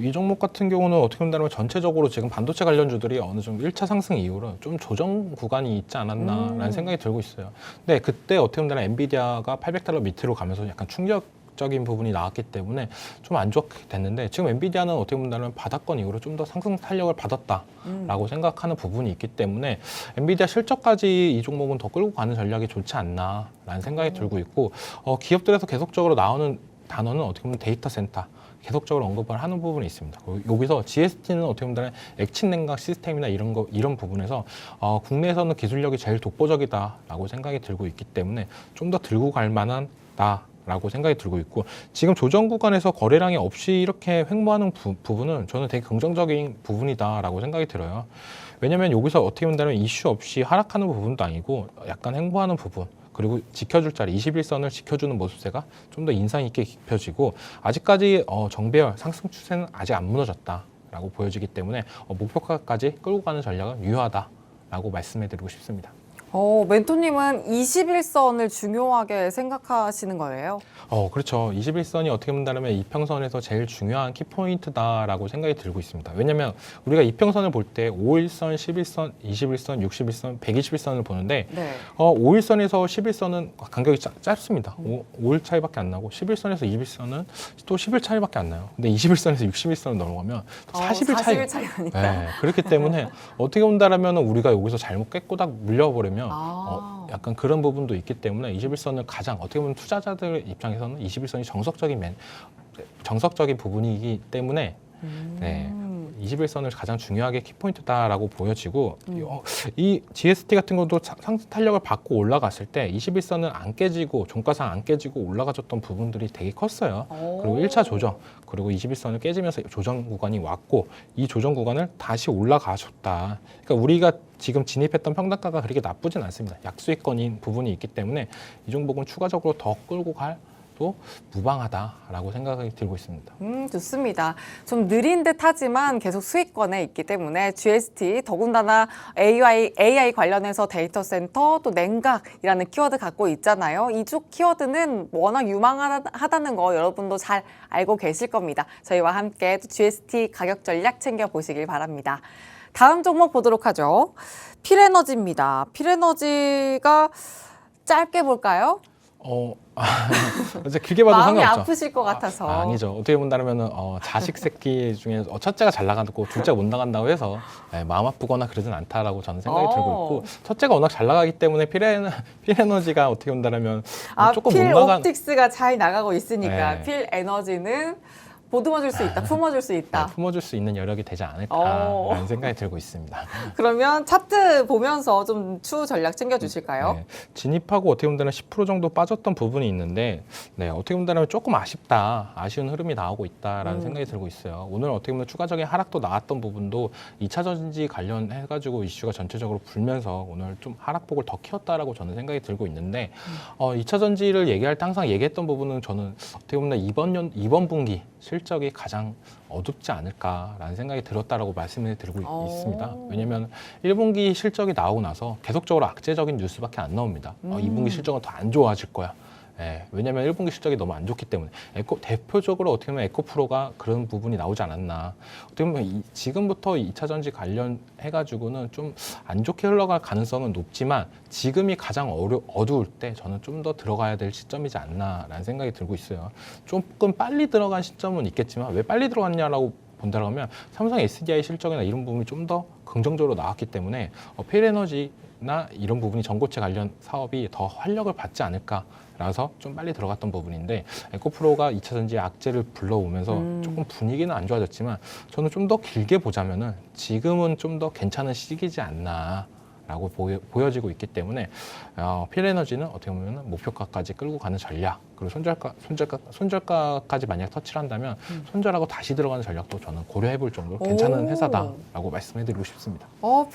이 종목 같은 경우는 어떻게 본다면 전체적으로 지금 반도체 관련주들이 어느 정도 1차 상승 이후로 좀 조정 구간이 있지 않았나라는 생각이 들고 있어요. 근데 그때 어떻게 본다면 엔비디아가 $800 밑으로 가면서 약간 충격적인 부분이 나왔기 때문에 좀 안 좋게 됐는데 지금 엔비디아는 어떻게 본다면 바닥권 이후로 좀 더 상승 탄력을 받았다라고 생각하는 부분이 있기 때문에 엔비디아 실적까지 이 종목은 더 끌고 가는 전략이 좋지 않나라는 생각이 들고 있고 기업들에서 계속적으로 나오는 단어는 어떻게 보면 데이터 센터 계속적으로 언급을 하는 부분이 있습니다. 여기서 GST는 어떻게 보면 액침 냉각 시스템이나 이런 부분에서 국내에서는 기술력이 제일 독보적이다라고 생각이 들고 있기 때문에 좀 더 들고 갈 만하다. 라고 생각이 들고 있고 지금 조정 구간에서 거래량이 없이 이렇게 횡보하는 부분은 저는 되게 긍정적인 부분이다라고 생각이 들어요. 왜냐하면 여기서 어떻게 본다면 이슈 없이 하락하는 부분도 아니고 약간 횡보하는 부분 그리고 지켜줄 자리 21선을 지켜주는 모습세가 좀 더 인상 있게 깊혀지고 아직까지 정배열 상승 추세는 아직 안 무너졌다라고 보여지기 때문에 목표가까지 끌고 가는 전략은 유효하다라고 말씀해드리고 싶습니다. 멘토님은 21선을 중요하게 생각하시는 거예요? 그렇죠. 21선이 어떻게 본다면 이평선에서 제일 중요한 키포인트다라고 생각이 들고 있습니다. 왜냐하면 우리가 이평선을 볼 때 5일선, 11선, 21선, 61선, 121선을 보는데 네. 5일선에서 11선은 간격이 짧습니다. 5일 차이밖에 안 나고 11선에서 21선은 또 10일 차이밖에 안 나요. 근데 21선에서 61선을 넘어가면 또 40일 차이. 40일 차이가 나니까. 네, 그렇기 때문에 어떻게 본다면 우리가 여기서 잘못 깨꼬닥 물려버리면 약간 그런 부분도 있기 때문에 21선을 가장 어떻게 보면 투자자들 입장에서는 21선이 정석적인 부분이기 때문에 네, 21선을 가장 중요하게 키포인트다라고 보여지고 이 GST 같은 것도 상승 탄력을 받고 올라갔을 때 21선은 안 깨지고 종가상 안 깨지고 올라가졌던 부분들이 되게 컸어요. 그리고 1차 조정 그리고 21선을 깨지면서 조정 구간이 왔고 이 조정 구간을 다시 올라가줬다. 그러니까 우리가 지금 진입했던 평단가가 그렇게 나쁘진 않습니다. 약수익권인 부분이 있기 때문에 이 종목은 추가적으로 더 끌고 갈 또 무방하다라고 생각이 들고 있습니다. 좋습니다. 좀 느린 듯 하지만 계속 수익권에 있기 때문에 GST 더군다나 AI 관련해서 데이터 센터 또 냉각이라는 키워드 갖고 있잖아요. 이쪽 키워드는 워낙 유망하다는 거 여러분도 잘 알고 계실 겁니다. 저희와 함께 또 GST 가격 전략 챙겨보시길 바랍니다. 다음 종목 보도록 하죠. 필에너지입니다. 필에너지가 짧게 볼까요? 이제 길게 봐도 마음이 상관없죠. 아프실 것 같아서. 아니죠. 어떻게 본다면 자식 새끼 중에 첫째가 잘 나가고 둘째가 못 나간다고 해서 마음 아프거나 그러진 않다라고 저는 생각이 들고 있고 첫째가 워낙 잘 나가기 때문에 필에너지가 어떻게 본다면 조금 못 나간. 필옵틱스가 잘 나가고 있으니까 네. 필에너지는 보듬어줄 수 있다, 품어줄 수 있다. 품어줄 수 있는 여력이 되지 않을까라는 생각이 들고 있습니다. 그러면 차트 보면서 좀 추후 전략 챙겨주실까요? 네, 진입하고 어떻게 보면 10% 정도 빠졌던 부분이 있는데 어떻게 보면 조금 아쉬운 흐름이 나오고 있다라는 생각이 들고 있어요. 오늘 어떻게 보면 추가적인 하락도 나왔던 부분도 2차 전지 관련해가지고 이슈가 전체적으로 불면서 오늘 좀 하락폭을 더 키웠다라고 저는 생각이 들고 있는데 2차 전지를 얘기할 때 항상 얘기했던 부분은 저는 어떻게 보면 이번 분기 실적이 가장 어둡지 않을까라는 생각이 들었다라고 말씀을 드리고 있습니다. 왜냐하면 1분기 실적이 나오고 나서 계속적으로 악재적인 뉴스밖에 안 나옵니다. 2분기 실적은 더 안 좋아질 거야. 왜냐하면 1분기 실적이 너무 안 좋기 때문에 대표적으로 어떻게 보면 에코프로가 그런 부분이 나오지 않았나. 어떻게 보면 지금부터 2차 전지 관련해가지고는 좀 안 좋게 흘러갈 가능성은 높지만 지금이 가장 어두울 때 저는 좀 더 들어가야 될 시점이지 않나라는 생각이 들고 있어요. 조금 빨리 들어간 시점은 있겠지만 왜 빨리 들어갔냐라고 본다고 하면 삼성 SDI 실적이나 이런 부분이 좀 더 긍정적으로 나왔기 때문에 필에너지나 이런 부분이 전고체 관련 사업이 더 활력을 받지 않을까. 라서 좀 빨리 들어갔던 부분인데 에코프로가 2차 전지 악재를 불러오면서 조금 분위기는 안 좋아졌지만 저는 좀 더 길게 보자면은 지금은 좀 더 괜찮은 시기지 않나. 라고 보여지고 있기 때문에 필에너지는 어떻게 보면 목표가까지 끌고 가는 전략 그리고 손절가까지 만약 터치를 한다면 손절하고 다시 들어가는 전략도 저는 고려해 볼 정도로 괜찮은 회사다라고 말씀해 드리고 싶습니다.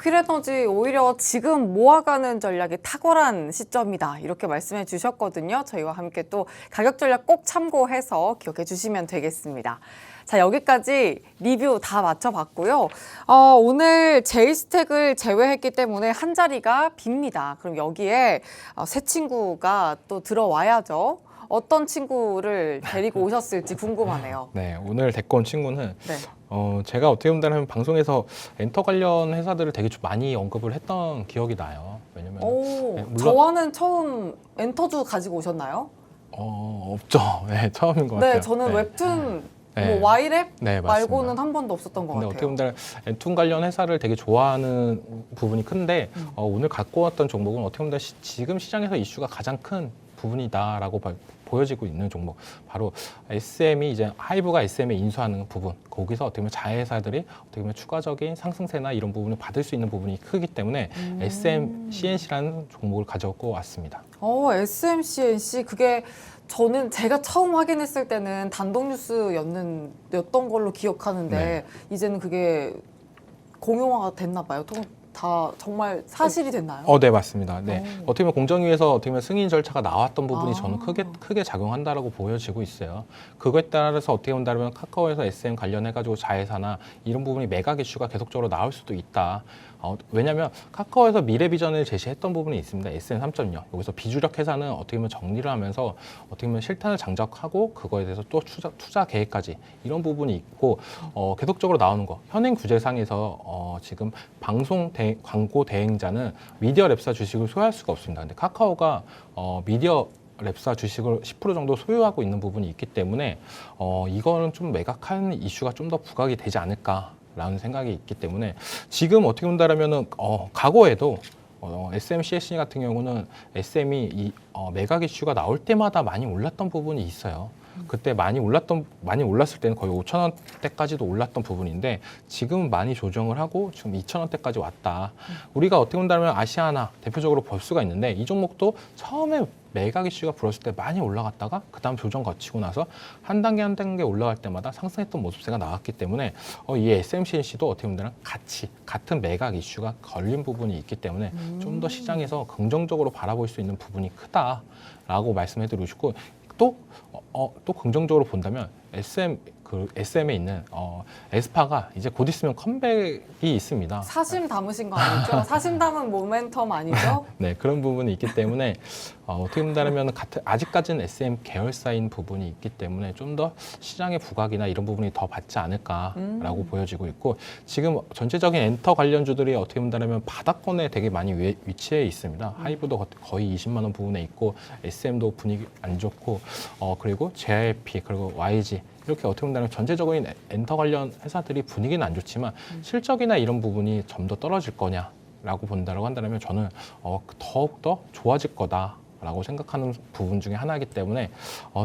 필에너지 오히려 지금 모아가는 전략이 탁월한 시점이다 이렇게 말씀해 주셨거든요. 저희와 함께 또 가격 전략 꼭 참고해서 기억해 주시면 되겠습니다. 자, 여기까지 리뷰 다 맞춰봤고요. 오늘 제이스택을 제외했기 때문에 한 자리가 빕니다. 그럼 여기에 새 친구가 또 들어와야죠. 어떤 친구를 데리고 오셨을지 궁금하네요. 네, 오늘 데리고 온 친구는 네. 제가 어떻게 보면 방송에서 엔터 관련 회사들을 되게 많이 언급을 했던 기억이 나요. 왜냐면 물론 저와는 처음 엔터주 가지고 오셨나요? 없죠. 네, 처음인 것 같아요. 네, 저는 웹툰 네. 와이랩 네, 말고는 맞습니다. 한 번도 없었던 것 근데 같아요. 어떻게 보면 엔툰 관련 회사를 되게 좋아하는 부분이 큰데 오늘 갖고 왔던 종목은 어떻게 보면 지금 시장에서 이슈가 가장 큰 부분이다라고 보여지고 있는 종목 바로 SM이 이제 하이브가 SM에 인수하는 부분 거기서 어떻게 보면 자회사들이 어떻게 보면 추가적인 상승세나 이런 부분을 받을 수 있는 부분이 크기 때문에 SM CNC라는 종목을 가져고 왔습니다. SM CNC 그게 저는 제가 처음 확인했을 때는 단독 뉴스였던 걸로 기억하는데 네. 이제는 그게 공용화가 됐나 봐요. 다 정말 사실이 됐나요? 네, 맞습니다. 네. 어떻게 보면 공정위에서 어떻게 보면 승인 절차가 나왔던 부분이 저는 크게 작용한다라고 보여지고 있어요. 그거에 따라서 어떻게 본다면 카카오에서 SM 관련해가지고 자회사나 이런 부분이 매각 이슈가 계속적으로 나올 수도 있다. 왜냐하면 카카오에서 미래 비전을 제시했던 부분이 있습니다. SM 3.0. 여기서 비주력 회사는 어떻게 보면 정리를 하면서 어떻게 보면 실탄을 장착하고 그거에 대해서 또 투자 계획까지 이런 부분이 있고 계속적으로 나오는 거. 현행 규제상에서 지금 광고 대행자는 미디어 랩사 주식을 소유할 수가 없습니다. 근데 카카오가 미디어 랩사 주식을 10% 정도 소유하고 있는 부분이 있기 때문에 이거는 좀 매각하는 이슈가 좀 더 부각이 되지 않을까라는 생각이 있기 때문에 지금 어떻게 본다라면은 과거에도 SM, CSC 같은 경우는 SM이 매각 이슈가 나올 때마다 많이 올랐던 부분이 있어요. 그때 많이 올랐을 때는 거의 5,000원대까지도 올랐던 부분인데 지금은 많이 조정을 하고 지금 2,000원대까지 왔다. 우리가 어떻게 본다면 아시아나 대표적으로 볼 수가 있는데 이 종목도 처음에 매각 이슈가 불었을 때 많이 올라갔다가 그다음 조정 거치고 나서 한 단계 올라갈 때마다 상승했던 모습세가 나왔기 때문에 이 SMCNC도 어떻게 보면 같은 매각 이슈가 걸린 부분이 있기 때문에 좀 더 시장에서 긍정적으로 바라볼 수 있는 부분이 크다라고 말씀해드리고 싶고 또 긍정적으로 본다면 SM에 있는 에스파가 이제 곧 있으면 컴백이 있습니다. 사심 담으신 거 아니죠? 사심 담은 모멘텀 아니죠? 네, 그런 부분이 있기 때문에 어떻게 본다면 아직까지는 SM 계열사인 부분이 있기 때문에 좀 더 시장의 부각이나 이런 부분이 더 받지 않을까라고 보여지고 있고 지금 전체적인 엔터 관련주들이 어떻게 본다면 바닥권에 되게 많이 위치해 있습니다. 하이브도 거의 20만 원 부분에 있고 SM도 분위기 안 좋고 그리고 JYP 그리고 YG 이렇게 어떻게 본다면 전체적인 엔터 관련 회사들이 분위기는 안 좋지만 실적이나 이런 부분이 좀 더 떨어질 거냐라고 본다고 한다면 저는 더욱더 좋아질 거다라고 생각하는 부분 중에 하나이기 때문에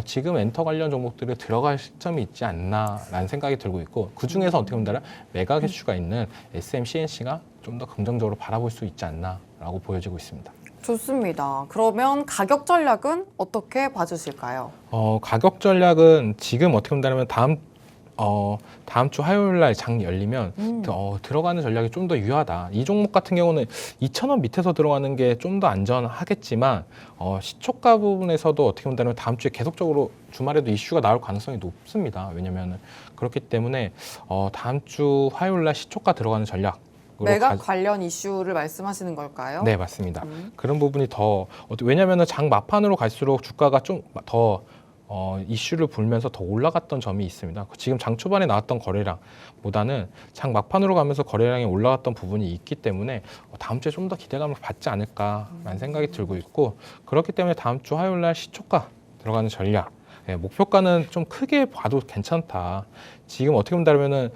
지금 엔터 관련 종목들에 들어갈 시점이 있지 않나라는 생각이 들고 있고 그중에서 어떻게 본다면 매각 이슈가 있는 SM, CNC가 좀 더 긍정적으로 바라볼 수 있지 않나라고 보여지고 있습니다. 좋습니다. 그러면 가격 전략은 어떻게 봐주실까요? 가격 전략은 지금 어떻게 본다면 다음 주 화요일 날 장 열리면 들어가는 전략이 좀 더 유효하다. 이 종목 같은 경우는 2,000원 밑에서 들어가는 게 좀 더 안전하겠지만 시초가 부분에서도 어떻게 본다면 다음 주에 계속적으로 주말에도 이슈가 나올 가능성이 높습니다. 왜냐하면 그렇기 때문에 다음 주 화요일 날 시초가 들어가는 전략 매각 관련 이슈를 말씀하시는 걸까요? 네, 맞습니다. 그런 부분이 왜냐하면 장 막판으로 갈수록 주가가 좀 더 이슈를 불면서 더 올라갔던 점이 있습니다. 지금 장 초반에 나왔던 거래량보다는 장 막판으로 가면서 거래량이 올라갔던 부분이 있기 때문에 다음 주에 좀 더 기대감을 받지 않을까라는 생각이 들고 있고 그렇기 때문에 다음 주 화요일 날 시초가 들어가는 전략 목표가는 좀 크게 봐도 괜찮다. 지금 어떻게 본다면은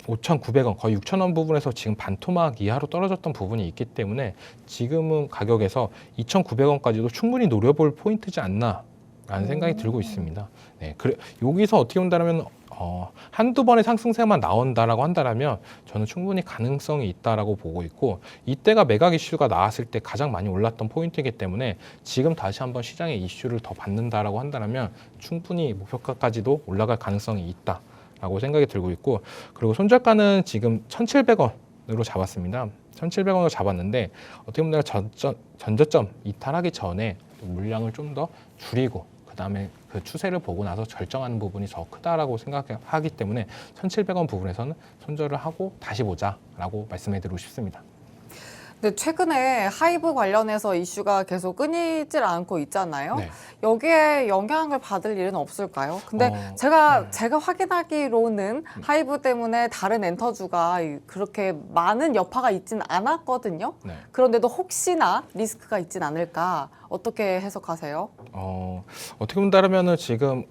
5,900원, 거의 6,000원 부분에서 지금 반토막 이하로 떨어졌던 부분이 있기 때문에 지금은 가격에서 2,900원까지도 충분히 노려볼 포인트지 않나라는 생각이 들고 있습니다. 네, 여기서 어떻게 본다면 한두 번의 상승세만 나온다라고 한다면 저는 충분히 가능성이 있다라고 보고 있고 이때가 매각 이슈가 나왔을 때 가장 많이 올랐던 포인트이기 때문에 지금 다시 한번 시장의 이슈를 더 받는다라고 한다면 충분히 목표가까지도 올라갈 가능성이 있다. 라고 생각이 들고 있고 그리고 손절가는 지금 1,700원으로 잡았습니다. 1,700원으로 잡았는데 어떻게 보면 전저점 이탈하기 전에 물량을 좀 더 줄이고 그다음에 그 추세를 보고 나서 결정하는 부분이 더 크다라고 생각하기 때문에 1,700원 부분에서는 손절을 하고 다시 보자라고 말씀해드리고 싶습니다. 근데 최근에 하이브 관련해서 이슈가 계속 끊이질 않고 있잖아요. 네. 여기에 영향을 받을 일은 없을까요? 근데 제가 확인하기로는 하이브 때문에 다른 엔터주가 그렇게 많은 여파가 있진 않았거든요. 네. 그런데도 혹시나 리스크가 있진 않을까 어떻게 해석하세요? 어떻게 본다면은 지금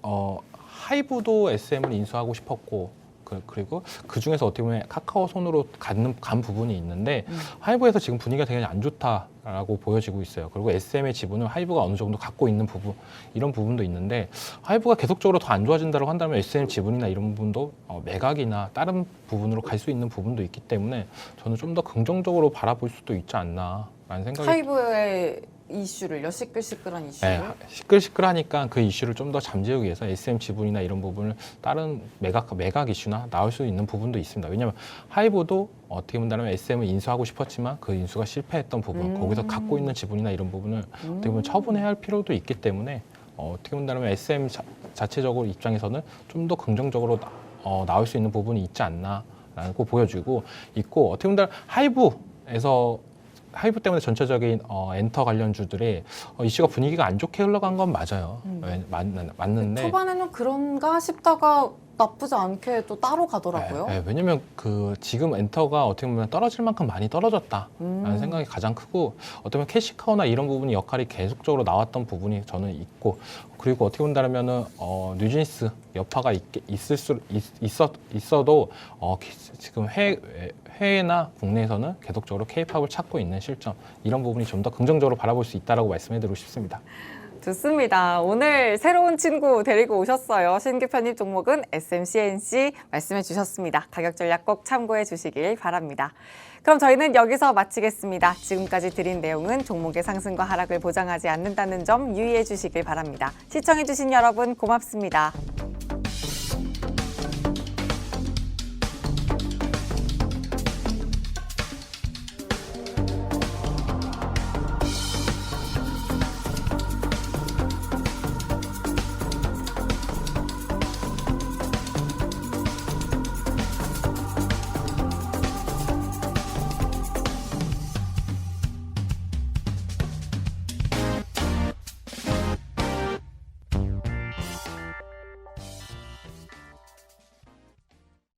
하이브도 SM을 인수하고 싶었고 그리고 그 중에서 어떻게 보면 카카오 손으로 간 부분이 있는데 하이브에서 지금 분위기가 되게 안 좋다라고 보여지고 있어요. 그리고 SM의 지분을 하이브가 어느 정도 갖고 있는 부분 이런 부분도 있는데 하이브가 계속적으로 더 안 좋아진다고 한다면 SM 지분이나 이런 부분도 매각이나 다른 부분으로 갈 수 있는 부분도 있기 때문에 저는 좀 더 긍정적으로 바라볼 수도 있지 않나라는 생각이 하이브의 이슈를요? 시끌시끌한 이슈를? 네, 시끌시끌하니까 그 이슈를 좀 더 잠재우기 위해서 SM 지분이나 이런 부분을 다른 매각 이슈나 나올 수 있는 부분도 있습니다. 왜냐하면 하이브도 어떻게 본다면 SM을 인수하고 싶었지만 그 인수가 실패했던 부분, 거기서 갖고 있는 지분이나 이런 부분을 어떻게 보면 처분해야 할 필요도 있기 때문에 어떻게 본다면 SM 자체적으로 입장에서는 좀 더 긍정적으로 나올 수 있는 부분이 있지 않나라고 보여지고 있고, 어떻게 본다면 하이브 때문에 전체적인 엔터 관련주들의 이슈가 분위기가 안 좋게 흘러간 건 맞아요. 맞는데 초반에는 그런가 싶다가 나쁘지 않게 또 따로 가더라고요. 왜냐면 지금 엔터가 어떻게 보면 떨어질 만큼 많이 떨어졌다라는 생각이 가장 크고, 어떻게 보면 캐시카우나 이런 부분이 역할이 계속적으로 나왔던 부분이 저는 있고, 그리고 어떻게 본다면은 뉴진스 여파가 있어도 지금 해외나 국내에서는 계속적으로 K-팝을 찾고 있는 실점, 이런 부분이 좀 더 긍정적으로 바라볼 수 있다라고 말씀해드리고 싶습니다. 좋습니다. 오늘 새로운 친구 데리고 오셨어요. 신규 편입 종목은 SMCNC 말씀해 주셨습니다. 가격 전략 꼭 참고해 주시길 바랍니다. 그럼 저희는 여기서 마치겠습니다. 지금까지 드린 내용은 종목의 상승과 하락을 보장하지 않는다는 점 유의해 주시길 바랍니다. 시청해 주신 여러분 고맙습니다.